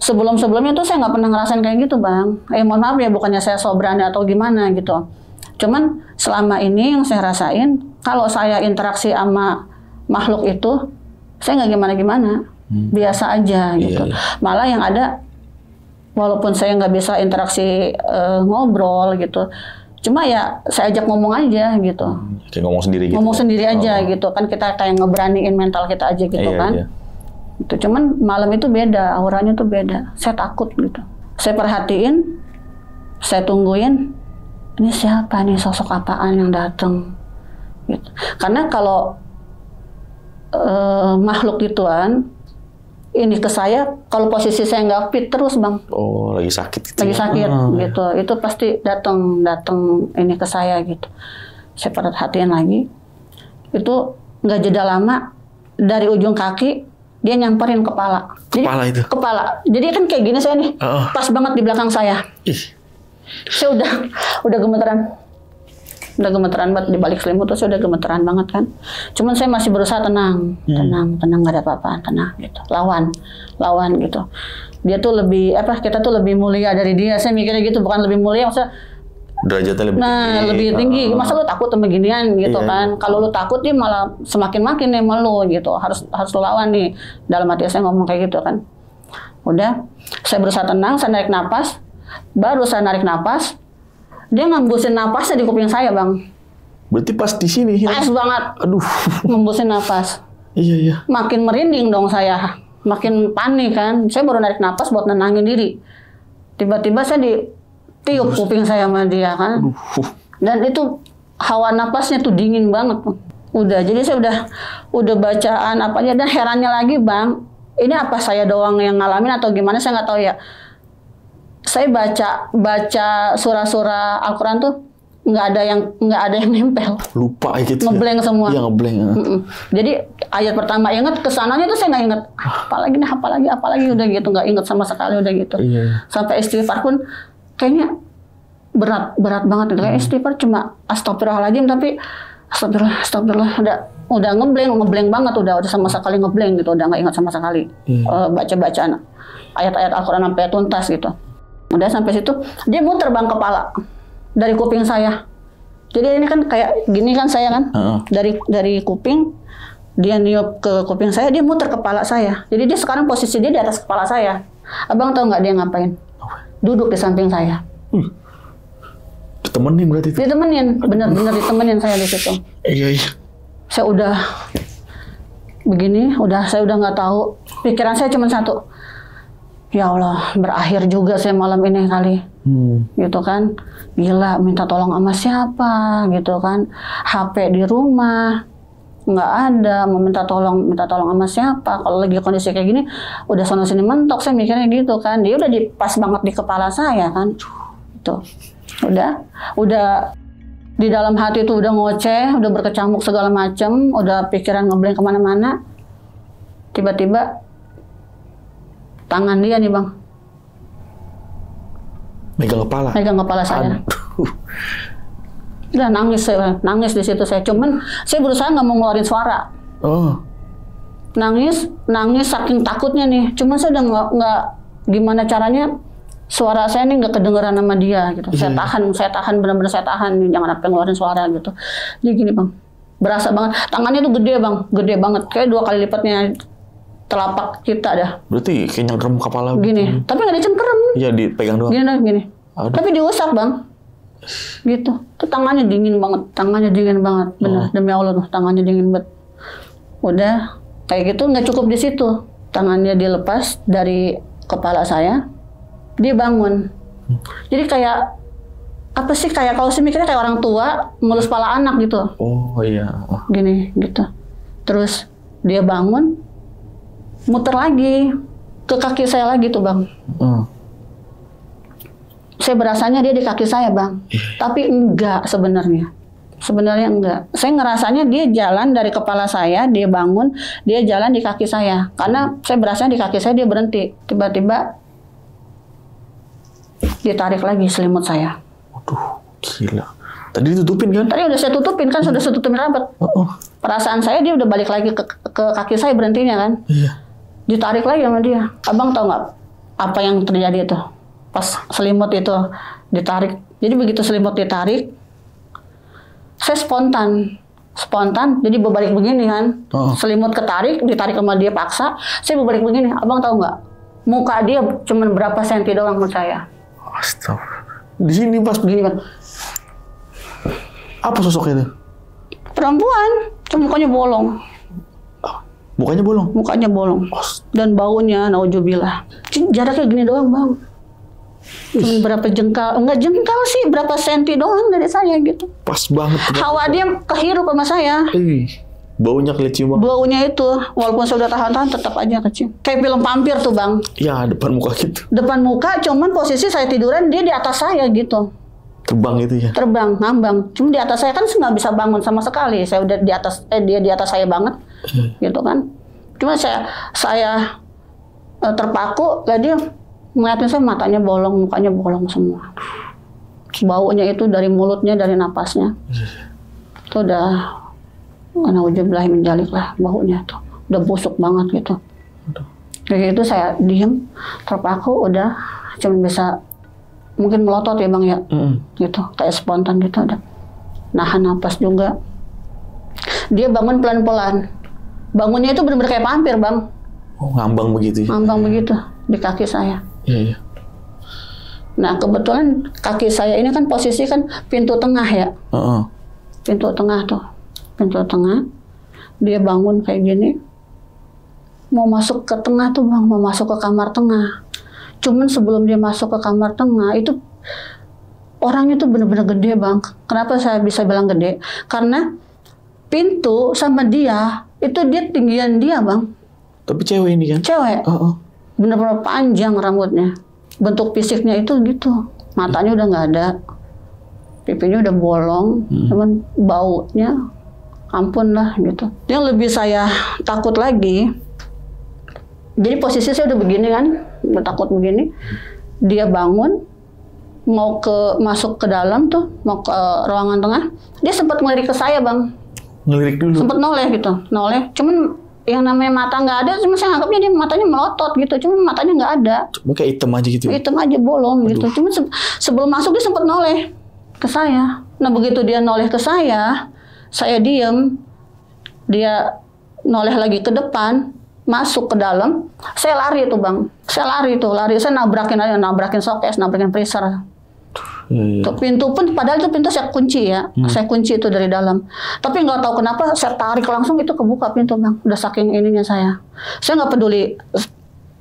Sebelumnya tuh saya nggak pernah ngerasain kayak gitu Bang. Mohon maaf ya, bukannya saya so berani atau gimana gitu. Cuman selama ini yang saya rasain, kalau saya interaksi sama makhluk itu, saya nggak gimana-gimana. Biasa aja gitu. Iya. Malah yang ada, walaupun saya nggak bisa interaksi ngobrol gitu, cuma ya saya ajak ngomong aja gitu. Kayak ngomong sendiri gitu. Ngomong sendiri aja gitu kan, kita kayak ngeberaniin mental kita aja gitu kan. Iya. Itu cuman malam itu beda, auranya tuh beda. Saya takut gitu. Saya perhatiin, saya tungguin, ini siapa nih, sosok apaan yang datang gitu. Karena kalau makhluk gituan ini ke saya, kalau posisi saya nggak fit terus Bang. Oh, lagi sakit gitu. Lagi sakit gitu. Ya. Itu pasti datang ini ke saya gitu. Saya perhatiin lagi. Itu nggak jeda lama, dari ujung kaki dia nyamperin kepala. Kepala. Jadi kan kayak gini saya nih. Pas banget di belakang saya. Saya udah gemeteran. Udah gemeteran banget di balik selimut tuh, saya udah gemeteran banget kan. Cuman saya masih berusaha tenang, nggak ada apa-apa, tenang gitu. Lawan gitu. Dia tuh lebih kita tuh lebih mulia dari dia. Saya mikirnya gitu, bukan lebih mulia, maksudnya derajatnya lebih tinggi. Masa lu takut sama ginian gitu kan? Kalau lu takut dia malah semakin sama lu gitu. Harus lu lawan nih. Dalam hati saya ngomong kayak gitu kan. Udah, saya berusaha tenang, saya narik napas. Baru saya narik napas, dia ngembusin napasnya di kuping saya Bang. Berarti pas di sini ya? Pas banget. Aduh. Ngembusin napas. Iya. Makin merinding dong saya. Makin panik kan. Saya baru narik napas buat nenangin diri. Tiba-tiba saya ditiup kuping saya sama dia kan. Dan itu hawa napasnya tuh dingin banget. Udah, jadi saya udah bacaan apa aja. Dan herannya lagi Bang, ini apa saya doang yang ngalamin atau gimana, saya nggak tahu ya. Saya baca surah-surah Al-Quran tuh nggak ada yang nempel. Lupa gitu. Ngeblank semua. Iya, ngeblank. Jadi ayat pertama inget, kesananya tuh saya nggak inget. Apalagi udah gitu, nggak inget sama sekali udah gitu. Iya. Sampai istighfar pun kayaknya berat banget. Kayak istighfar cuma astagfirullahaladzim, tapi astagfirullah udah ngeblank banget, udah sama sekali ngeblank gitu, udah nggak ingat sama sekali. Baca-bacaan ayat-ayat Al-Quran sampai tuntas gitu. Udah sampai situ, dia muter Bang kepala dari kuping saya. Jadi ini kan kayak gini kan saya kan, dari kuping dia niup ke kuping saya, dia muter kepala saya. Jadi dia sekarang posisi dia di atas kepala saya. Abang tahu nggak dia ngapain? Duduk di samping saya. Ditemenin berarti itu? Ditemenin, bener-bener ditemenin saya di situ. Iya. Saya udah begini, saya udah nggak tahu. Pikiran saya cuma satu. Ya Allah, berakhir juga saya malam ini kali. Gitu kan. Gila, minta tolong sama siapa gitu kan. HP di rumah nggak ada, mau minta tolong sama siapa. Kalau lagi kondisi kayak gini, udah sono sini mentok, saya mikirnya gitu kan. Dia udah pas banget di kepala saya kan. Itu. Udah di dalam hati tuh udah ngoceh, udah berkecamuk segala macem, udah pikiran ngeblank kemana-mana. Tiba-tiba tangan dia nih Bang, Megang kepala. Megang kepala saya. Aduh. Udah nangis di situ saya. Cuman saya berusaha nggak mau ngeluarin suara. Oh. Nangis saking takutnya nih. Cuman saya udah nggak gimana caranya suara saya nih nggak kedengeran sama dia gitu. Saya tahan benar-benar saya tahan nih, jangan sampai ngeluarin suara gitu. Jadi gini bang, berasa banget. Tangannya tuh gede bang, gede banget. Kayak 2 kali lipatnya telapak kita dah. Berarti kayak nyengkrem kepala. Gini, tapi nggak dicengkerem. Iya, dipegang doang. Gini. Aduh. Tapi diusap bang. Gitu. Tuh tangannya dingin banget. Bener, demi Allah tuh tangannya dingin banget. Udah kayak gitu nggak cukup di situ. Tangannya dilepas dari kepala saya. Dia bangun. Jadi kayak apa sih, kayak kalau sih mikirnya kayak orang tua ngelus kepala anak gitu. Oh iya. Gini gitu. Terus dia bangun, muter lagi ke kaki saya lagi tuh bang. Saya berasanya dia di kaki saya bang, tapi enggak sebenarnya. Sebenarnya enggak. Saya ngerasanya dia jalan dari kepala saya, dia bangun, dia jalan di kaki saya. Karena saya berasanya di kaki saya dia berhenti. Tiba-tiba dia tarik lagi selimut saya. Waduh, gila. Tadi ditutupin kan? Tadi udah saya tutupin kan, sudah saya tutupin rapat. Perasaan saya dia udah balik lagi ke kaki saya berhentinya kan. Iya. Ditarik lagi sama dia. Abang tahu nggak apa yang terjadi itu? Pas selimut itu ditarik. Jadi begitu selimut ditarik, saya spontan. Jadi berbalik begini kan. Selimut ketarik, ditarik sama dia paksa. Saya berbalik begini. Abang tahu nggak? Muka dia cuma berapa senti doang menurut saya. Astagfirullah. Di sini pas Begini kan. apa sosoknya itu? Perempuan, cuma mukanya bolong. Mukanya bolong. Dan baunya, nauzubillah. Jaraknya gini doang bang. Cuma berapa jengkal, enggak jengkal sih, berapa senti doang dari saya gitu. Pas banget. Hawa dia kehirup sama saya. Baunya kecium banget. Baunya itu, walaupun sudah tahan-tahan tetap aja kecium. Kayak film vampir tuh bang. Ya depan muka gitu. Depan muka, cuman posisi saya tiduran, dia di atas saya gitu. Terbang itu ya? Terbang, ngambang. Cuma di atas saya kan nggak bisa bangun sama sekali. Saya udah di atas, dia di atas saya banget, gitu kan. Cuma saya terpaku, lah dia ngeliatin saya, matanya bolong, mukanya bolong semua. Baunya itu dari mulutnya, dari napasnya. Itu udah, nauzubillah min dzalik lah, baunya tuh. Udah busuk banget gitu. Kayak gitu saya diem, terpaku, udah cuma bisa mungkin melotot ya bang ya, gitu, kayak spontan gitu, udah nahan napas juga. Dia bangun pelan-pelan, bangunnya itu benar-benar kayak vampir bang. Oh ngambang begitu ya? Ngambang begitu di kaki saya. Iya. Nah kebetulan kaki saya ini kan posisi kan pintu tengah ya. Pintu tengah tuh, pintu tengah. Dia bangun kayak gini, mau masuk ke tengah tuh bang, mau masuk ke kamar tengah. Cuman sebelum dia masuk ke kamar tengah itu orangnya tuh bener-bener gede bang. Kenapa saya bisa bilang gede? Karena pintu sama dia itu dia tinggian dia bang. Tapi cewek ini kan? Cewek. Bener-bener panjang rambutnya. Bentuk fisiknya itu gitu. Matanya udah nggak ada, pipinya udah bolong, cuman baunya ampun lah gitu. Yang lebih saya takut lagi, jadi posisi saya udah begini kan, udah takut begini. Dia bangun, mau masuk ke dalam tuh, mau ke ruangan tengah. Dia sempat ngelirik ke saya bang. Ngelirik dulu? Sempat noleh gitu, noleh. Cuman yang namanya mata nggak ada, cuma saya anggapnya dia matanya melotot gitu. Cuma matanya nggak ada. Cuma kayak hitam aja gitu? Hitam aja, bolong gitu. Cuma sebelum masuk dia sempat noleh ke saya. Nah begitu dia noleh ke saya diem. Dia noleh lagi ke depan, masuk ke dalam, saya lari tuh bang. Saya nabrakin showcase, nabrakin freezer. Tuh, pintu pun, padahal itu pintu saya kunci ya. Saya kunci itu dari dalam. Tapi nggak tahu kenapa saya tarik langsung itu kebuka pintu bang. Udah saking ininya saya. Saya nggak peduli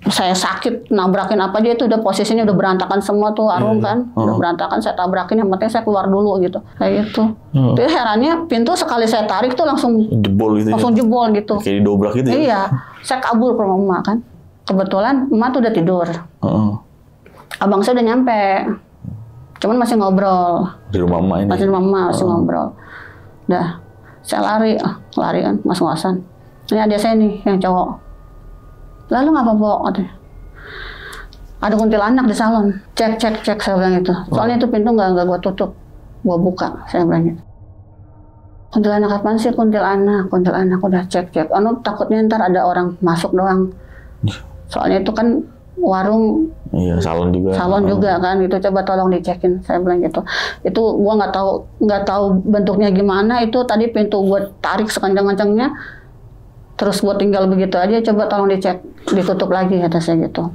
saya sakit, nabrakin apa aja, itu udah posisinya udah berantakan semua tuh, Arum kan. Udah berantakan, saya tabrakin, yang penting saya keluar dulu gitu. Kayak gitu. Jadi herannya pintu sekali saya tarik tuh langsung jebol gitu. Langsung jebol gitu. Kayak didobrak gitu ya? Iya. Saya kabur ke rumah emak kan. Kebetulan emak tuh udah tidur. Abang saya udah nyampe. Cuman masih ngobrol. Di rumah emak ini? Masih di rumah emak, masih ngobrol. Udah, saya lari kan, ngos-ngosan. Ini adik saya nih, yang cowok. Lalu ngapa, Pok? ada kuntilanak di salon. Cek saya bilang itu. Soalnya itu pintu nggak gue tutup, gue buka, saya bilang gitu. Kuntilanak apaan sih? Kuntilanak udah cek. Takutnya ntar ada orang masuk doang. Soalnya itu kan warung. Iya, salon juga kan. Itu coba tolong dicekin, saya bilang gitu. Itu gue nggak tahu bentuknya gimana. Itu tadi pintu gue tarik sekencang-kencangnya. Terus gue tinggal begitu aja, coba tolong dicek, ditutup lagi kata saya gitu.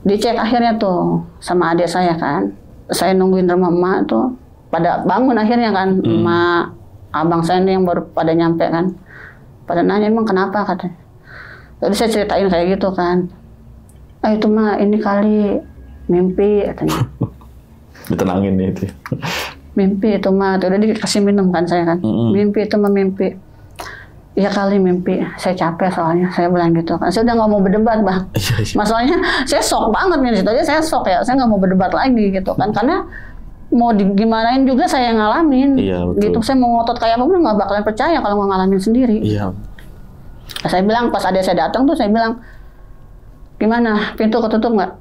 Dicek akhirnya tuh sama adik saya kan. Saya nungguin rumah emak tuh. Pada bangun akhirnya kan, emak, abang saya nih yang baru pada nyampe kan. Pada nanya emang kenapa katanya. Jadi saya ceritain kayak gitu kan. Itu mah ini kali mimpi katanya. Ditenangin ya itu. Mimpi itu mah, udah dikasih minum kan saya kan. Mimpi itu mah mimpi. Iya kali mimpi, saya capek soalnya, saya bilang gitu kan. Saya udah nggak mau berdebat bang. Masalahnya saya shock banget nih, situ aja saya shock ya. Saya nggak mau berdebat lagi gitu kan, karena mau gimanain juga saya ngalamin. Iya, gitu. Saya mau ngotot kayak apapun nggak bakalan percaya kalau nggak ngalamin sendiri. Iya. Saya bilang pas ada saya datang tuh saya bilang, gimana pintu ketutup nggak?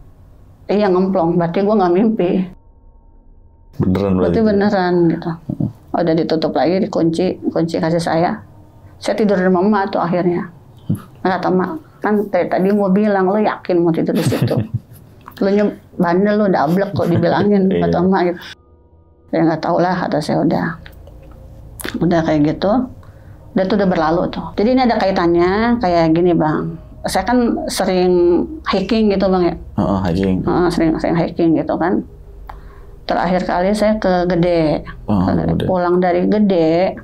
Iya ngemplong, berarti gue nggak mimpi. Beneran berarti beneran gitu. Udah ditutup lagi, dikunci kasih saya. Saya tidur di rumah emak tuh akhirnya. Kata emak, kan tadi mau bilang, lo yakin mau tidur di situ? Lo bandel, lo dablek kok dibilangin, kata emak gitu. Saya nggak tahu lah, kata saya udah kayak gitu. Dan itu udah berlalu tuh. Jadi ini ada kaitannya kayak gini bang. Saya kan sering hiking gitu bang ya. Hiking. Sering hiking gitu kan. Terakhir kali saya ke Gede. Pulang dari Gede.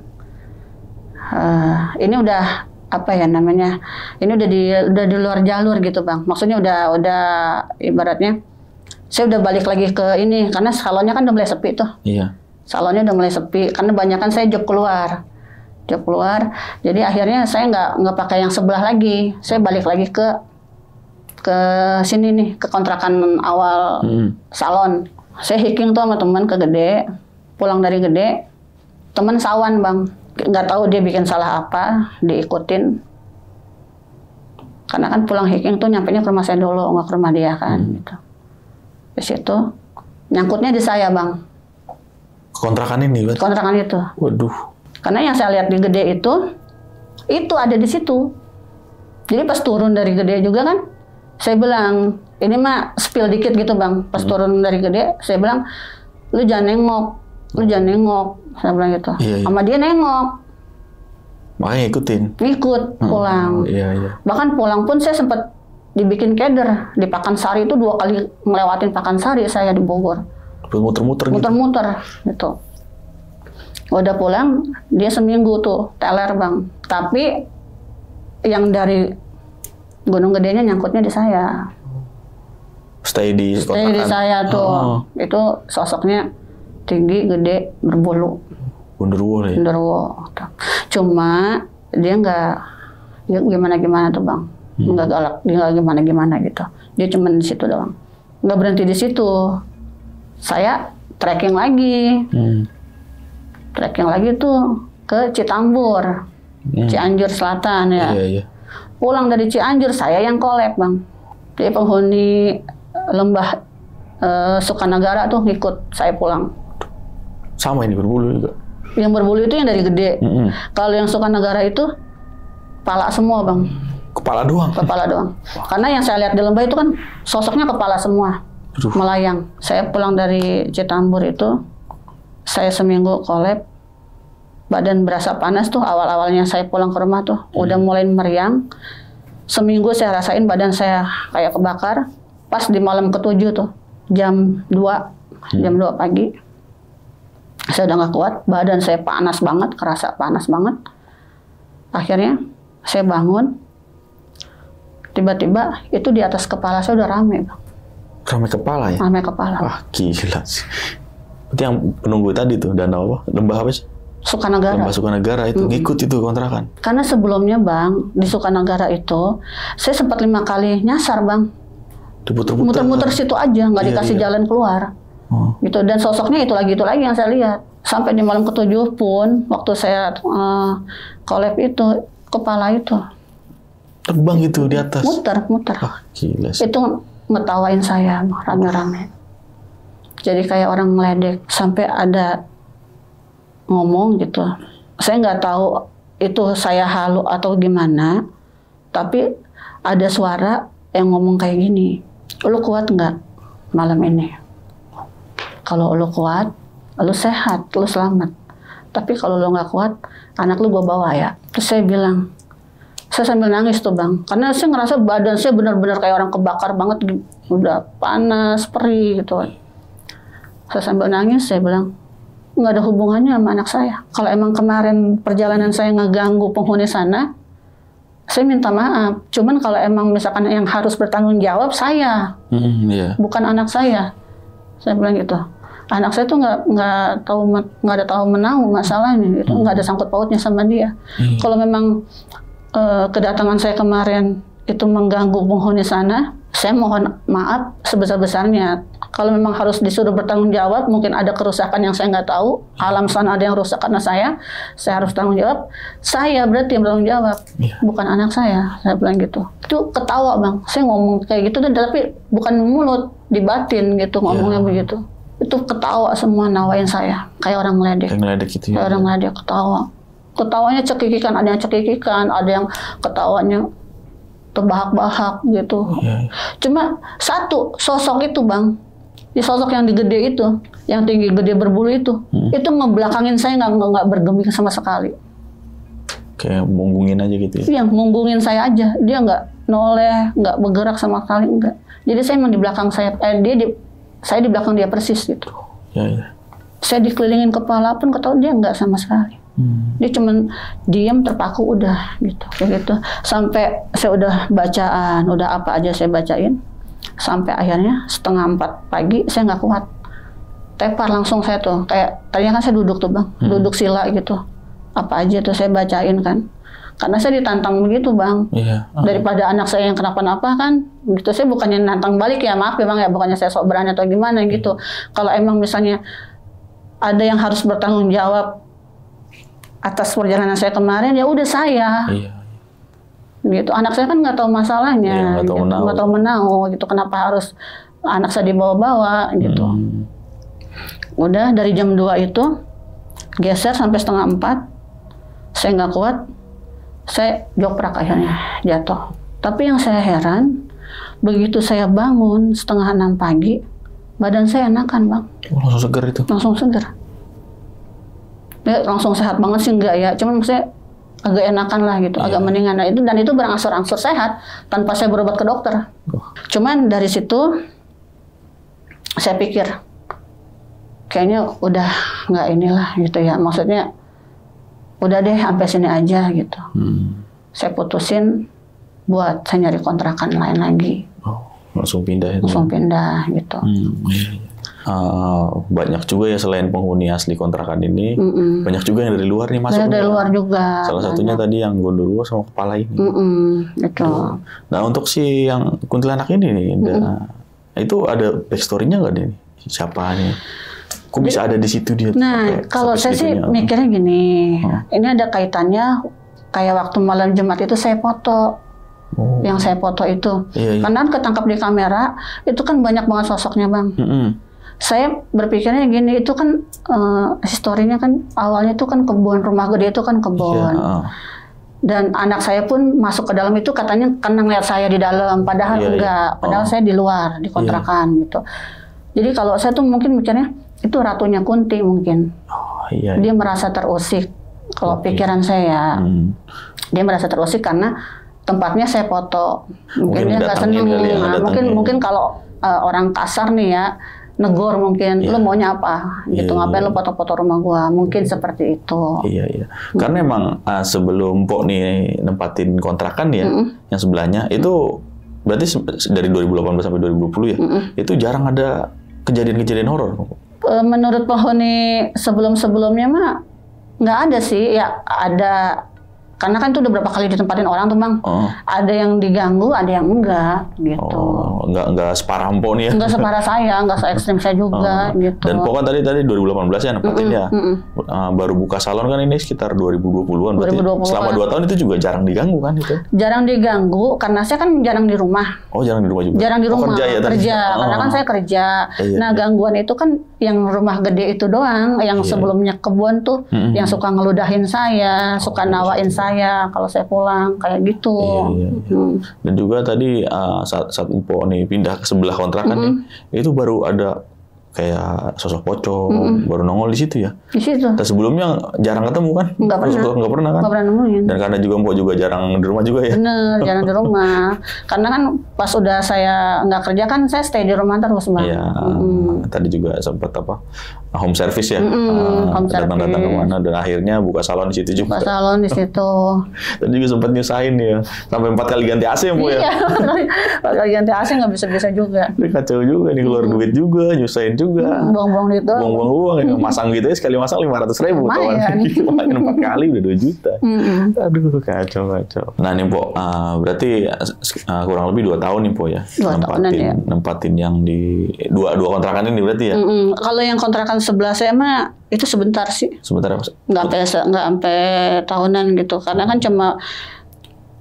Ini udah apa ya namanya? Ini udah di luar jalur gitu bang. Maksudnya udah ibaratnya saya udah balik lagi ke ini karena salonnya kan udah mulai sepi tuh. Iya. Salonnya udah mulai sepi karena banyak kan saya job keluar. Jadi akhirnya saya nggak pakai yang sebelah lagi. Saya balik lagi ke sini nih ke kontrakan awal salon. Saya hiking tuh sama teman ke Gede. Pulang dari Gede, teman sawan bang. Nggak tahu dia bikin salah apa, diikutin. Karena kan pulang hiking tuh nyampenya ke rumah saya dulu, nggak ke rumah dia kan. Gitu. Di situ nyangkutnya di saya bang. Kontrakan ini kan? Kontrakan itu. Waduh. Karena yang saya lihat di Gede itu ada di situ. Jadi pas turun dari Gede juga kan, saya bilang ini mah spill dikit gitu bang. Pas turun dari Gede, saya bilang lu jangan nengok. Saya bilang gitu. Iya. Sama dia nengok. Makanya Ikut pulang. Iya. Bahkan pulang pun saya sempat dibikin keder. Di Pakansari itu 2 kali ngelewatin Pakansari saya di Bogor. Muter-muter gitu. Udah pulang, dia seminggu tuh teler bang. Tapi yang dari Gunung Gedenya nyangkutnya di saya. Stay di saya tuh. Itu sosoknya tinggi, gede, berbulu. Genderuwo. Cuma dia nggak gimana tuh bang. Nggak galak, dia nggak gimana gitu. Dia cuma di situ doang. Nggak berhenti di situ. Saya trekking lagi. Trekking lagi tuh ke Citambur. Cianjur Selatan ya. Iya. Pulang dari Cianjur saya yang kolek bang. Jadi penghuni lembah Sukanagara tuh ngikut saya pulang. Sama ini berbulu juga. Yang berbulu itu yang dari Gede. Kalau yang Sukanagara itu kepala semua bang. Kepala doang. Karena yang saya lihat di lembah itu kan sosoknya kepala semua. Melayang. Saya pulang dari Citambur itu, saya seminggu kolab, badan berasa panas tuh awal-awalnya saya pulang ke rumah tuh, udah mulai meriang. Seminggu saya rasain badan saya kayak kebakar. Pas di malam ke-7 tuh, jam 2 pagi, saya udah nggak kuat, badan saya panas banget, kerasa panas banget. Akhirnya saya bangun, tiba-tiba itu di atas kepala saya udah rame bang. Rame kepala ya? Rame kepala. Wah gila sih. Berarti yang penunggu tadi tuh, danau apa? Lembah apa sih? Sukanagara. Lembah Sukanagara itu ngikut itu kontrakan? Karena sebelumnya bang, di Sukanagara itu, saya sempat 5 kali nyasar bang. Muter-muter situ aja, nggak dikasih jalan keluar. Gitu. Dan sosoknya itu lagi yang saya lihat. Sampai di malam ke-7 pun, waktu saya collab itu, kepala itu terbang gitu di atas? Muter. Wah gila sih. Itu ngetawain saya rame-rame. Jadi kayak orang ngeledek, sampai ada ngomong gitu. Saya nggak tahu itu saya halu atau gimana, tapi ada suara yang ngomong kayak gini, lu kuat nggak malam ini? Kalau lu kuat, lu sehat, lu selamat. Tapi kalau lu nggak kuat, anak lu gue bawa ya. Terus saya bilang, saya sambil nangis tuh bang, karena saya ngerasa badan saya benar-benar kayak orang kebakar banget, udah panas, perih gitu. Saya sambil nangis, saya bilang, nggak ada hubungannya sama anak saya. Kalau emang kemarin perjalanan saya ngeganggu penghuni sana, saya minta maaf. Cuman kalau emang misalkan yang harus bertanggung jawab saya, bukan anak saya. Saya bilang gitu. Anak saya tuh nggak ada tahu menau masalahnya, gitu. Nggak ada sangkut pautnya sama dia. Kalau memang kedatangan saya kemarin itu mengganggu penghuni sana, saya mohon maaf sebesar-besarnya. Kalau memang harus disuruh bertanggung jawab, mungkin ada kerusakan yang saya nggak tahu, alam sana ada yang rusak karena saya harus tanggung jawab. Saya berarti yang bertanggung jawab, bukan anak saya bilang gitu. Itu ketawa bang, saya ngomong kayak gitu, tapi bukan mulut, di batin gitu ngomongnya begitu. Itu ketawa semua, nawain saya, kayak orang ngeledek. Kayak ngeledek gitu ya? Kayak orang ngeledek, ketawa. Ketawanya cekikikan, ada yang cekikikan, ada yang ketawanya terbahak-bahak gitu. Cuma satu sosok itu bang, di sosok yang gede itu, yang tinggi gede berbulu itu ngebelakangin saya, nggak bergeming sama sekali. Kayak munggungin aja gitu ya? Iya, munggungin saya aja. Dia nggak noleh, nggak bergerak sama sekali, enggak. Jadi saya emang di belakang saya, saya di belakang dia persis gitu. Ya. Saya dikelilingin kepala pun ketahuan dia nggak sama sekali. Dia cuman diam terpaku udah gitu, kayak gitu. Sampai saya udah bacaan, udah apa aja saya bacain. Sampai akhirnya 3:30 pagi saya nggak kuat, tepar langsung saya tuh, kayak tadinya kan saya duduk tuh bang, duduk sila gitu, apa aja tuh saya bacain kan, karena saya ditantang begitu bang. Daripada anak saya yang kenapa-napa kan, gitu. Saya bukannya nantang balik ya, maaf ya bang ya, bukannya saya sok berani atau gimana gitu. Kalau emang misalnya ada yang harus bertanggung jawab atas perjalanan saya kemarin, ya udah saya. Gitu. Anak saya kan nggak tahu masalahnya, nggak tahu menau gitu. Kenapa harus anak saya dibawa-bawa gitu? Udah dari jam 2 itu geser sampai 3:30, saya nggak kuat, saya joprak akhirnya jatuh. Tapi yang saya heran, begitu saya bangun 5:30 pagi, badan saya enakan bang. Langsung seger itu? Langsung seger. Ya, langsung sehat banget sih enggak ya, cuman maksudnya agak enakan lah gitu, agak mendingan. Nah, dan itu berangsur-angsur sehat tanpa saya berobat ke dokter. Cuman dari situ saya pikir kayaknya udah nggak inilah gitu ya, maksudnya udah deh sampai sini aja gitu. Saya putusin buat saya nyari kontrakan lain lagi. Langsung pindah itu? Langsung pindah gitu. Banyak juga ya selain penghuni asli kontrakan ini, banyak juga yang dari luar nih masuk. Dari luar juga. Salah satunya tadi yang Gondoruo sama Kepala ini. Itu. Nah untuk si yang kuntilanak ini nih, itu ada backstory-nya nggak nih? Siapa nih? Kok bisa ada di situ dia? Nah kalau saya sih mikirnya gini, ini ada kaitannya kayak waktu malam Jumat itu saya foto. Yang saya foto itu, karena ketangkap di kamera itu kan banyak banget sosoknya bang. Saya berpikirnya gini, itu kan historinya kan awalnya itu kan kebun, rumah gede itu kan kebun. Dan anak saya pun masuk ke dalam itu katanya karena ngeliat saya di dalam, padahal enggak, padahal saya di luar, di kontrakan gitu. Jadi kalau saya tuh mungkin mikirnya itu ratunya Kunti mungkin. Dia merasa terusik, kalau pikiran saya. Dia merasa terusik karena tempatnya saya foto. Mungkin dia nggak seneng. Mungkin kalau orang kasar nih ya, negor mungkin, lu maunya apa gitu, ngapain lu foto-foto rumah gua, mungkin seperti itu. Karena emang sebelum Pok nih nempatin kontrakan ya, yang sebelahnya itu berarti dari 2018 sampai 2020 ya, itu jarang ada kejadian-kejadian horor. Menurut penghuni sebelum-sebelumnya mah nggak ada sih, ya ada. Karena kan itu udah berapa kali ditempatin orang tuh bang, ada yang diganggu, ada yang enggak gitu. nggak separah Mpok nih ya. Nggak separah saya, nggak se-ekstrim saya juga gitu. Dan Mpok kan tadi 2018 ya nempatin ya. Baru buka salon kan ini sekitar 2020-an berarti. 2020-an. Selama 2 tahun itu juga jarang diganggu kan itu? Jarang diganggu karena saya kan jarang di rumah. Oh, jarang di rumah juga. Jarang di rumah. Kerja ya tadi? Kerja. Karena kan saya kerja. Iya, Nah, gangguan itu kan yang rumah gede itu doang, yang sebelumnya kebun tuh, yang suka ngeludahin saya, suka nawain saya kalau saya pulang kayak gitu. Iya. Dan juga tadi saat Mpok nih pindah ke sebelah kontrakan nih, itu baru ada kayak sosok pocong baru nongol di situ ya. Di situ. Dan sebelumnya jarang ketemu kan? Nggak pernah. Nggak pernah kan? Nggak pernah nemuin. Dan karena juga Mpok juga jarang di rumah juga ya. Bener, jarang di rumah. Karena kan pas udah saya nggak kerja kan saya stay di rumah terus, Mbak. Iya. Tadi juga sempat home service ya. Home Datang-datang service. kemana dan akhirnya buka salon di situ juga. Buka salon di situ. Dan juga sempat nyusahin ya. Sampai 4 kali ganti AC ya, Mpok ya. Iya. Kalau ganti AC nggak bisa-bisa juga. Ini kacau juga nih, keluar duit juga, nyusahin juga. Buang-buang duit doang. Buang-buang uang ya. Masang gitu ya, sekali masang 500.000. Lumayan. Makin 4 kali udah 2 juta. Aduh, kacau. Nah nih Mpok, berarti kurang lebih 2 tahun nih Mpok ya. 2 tahunan ya. Nempatin yang di dua kontrakan ini berarti ya. Kalau yang kontrakan sebelah saya mah itu sebentar sih. Sebentar apa? Nggak sampai tahunan gitu. Karena kan cuma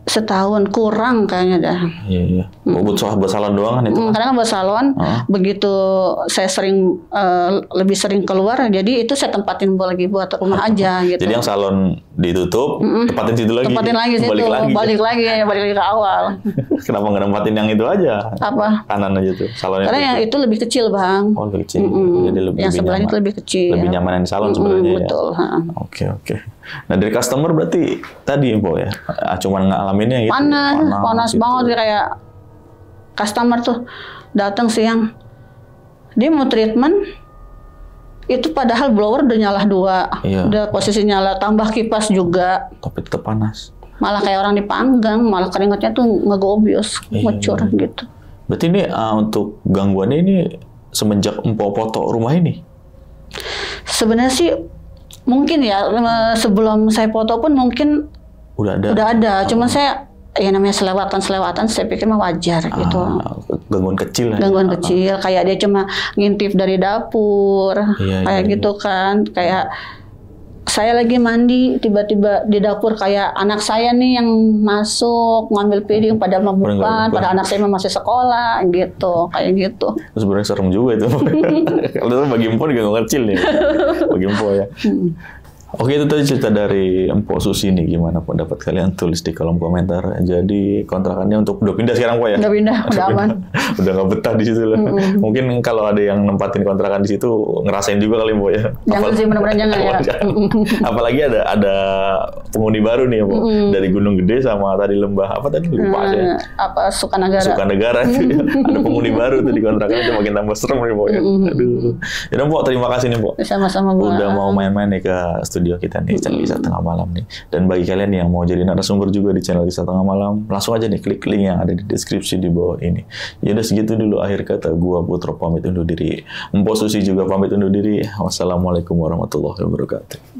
setahun kurang kayaknya dah. Iya. Buat salon doang kan itu. Karena kan buat salon, begitu saya lebih sering keluar, jadi itu saya tempatin lagi buat rumah aja gitu. Jadi yang salon ditutup, tempatin situ lagi. Tempatin lagi situ, balik lagi ke awal. Kenapa nggak nempatin yang itu aja? Apa? Kanan aja tuh, salonnya. Karena yang itu lebih kecil, Bang. Oh, lebih kecil. Jadi yang sebelahnya itu lebih kecil. Lebih nyaman yang di salon sebenarnya ya. Betul. Oke. Nah dari customer berarti tadi Mpok ya, cuman ngalaminnya gitu. Panas gitu. banget kayak customer tuh datang siang, dia mau treatment, itu padahal blower udah nyala 2, udah posisi nyala, tambah kipas juga. Tapi tetap panas. Malah kayak orang dipanggang, malah keringatnya tuh ngegobios, ngecur gitu. Berarti ini untuk gangguannya ini semenjak Mpok foto rumah ini? Sebenarnya sih mungkin ya sebelum saya foto pun mungkin udah ada. Cuman saya namanya selewatan saya pikir mah wajar gitu. Gangguan kecil. Gangguan kecil kayak dia cuma ngintip dari dapur kayak gitu kan. Kayak saya lagi mandi tiba-tiba di dapur kayak anak saya nih yang masuk ngambil piring pada bukan, pada anak saya masih sekolah gitu, kayak gitu. Terus sebenarnya serem juga itu. Kalau bagi Mpok gangguan kecil nih. Bagi Mpok ya. Oke, itu tadi cerita dari Mpok Susi nih. Gimana pendapat kalian? Tulis di kolom komentar. Jadi kontrakannya udah pindah sekarang Mpok ya? Udah pindah, udah aman. Udah nggak betah di situ lah. Mungkin kalau ada yang nempatin kontrakan di situ ngerasain juga kali Mpok ya. Jangan sih, mudah-mudahan jangan ya. Apalagi ada penghuni baru nih Mpok. Dari Gunung Gede sama tadi Lembah apa tadi lupa aja. Apa Sukanegara itu ya. Ada penghuni baru tuh di kontrakan itu makin tambah serem nih Mpok ya. Aduh. Ya Mpok, terima kasih nih Mpok. Sama-sama Bu. Udah mau main-main nih ke studio kita nih, channel Kisah Tengah Malam nih. Dan bagi kalian yang mau jadi narasumber juga di channel Kisah Tengah Malam, langsung aja nih klik link yang ada di deskripsi di bawah ini. Ya udah segitu dulu akhir kata, gua Putro pamit undur diri. Mpok Susi juga pamit undur diri. Wassalamualaikum warahmatullahi wabarakatuh.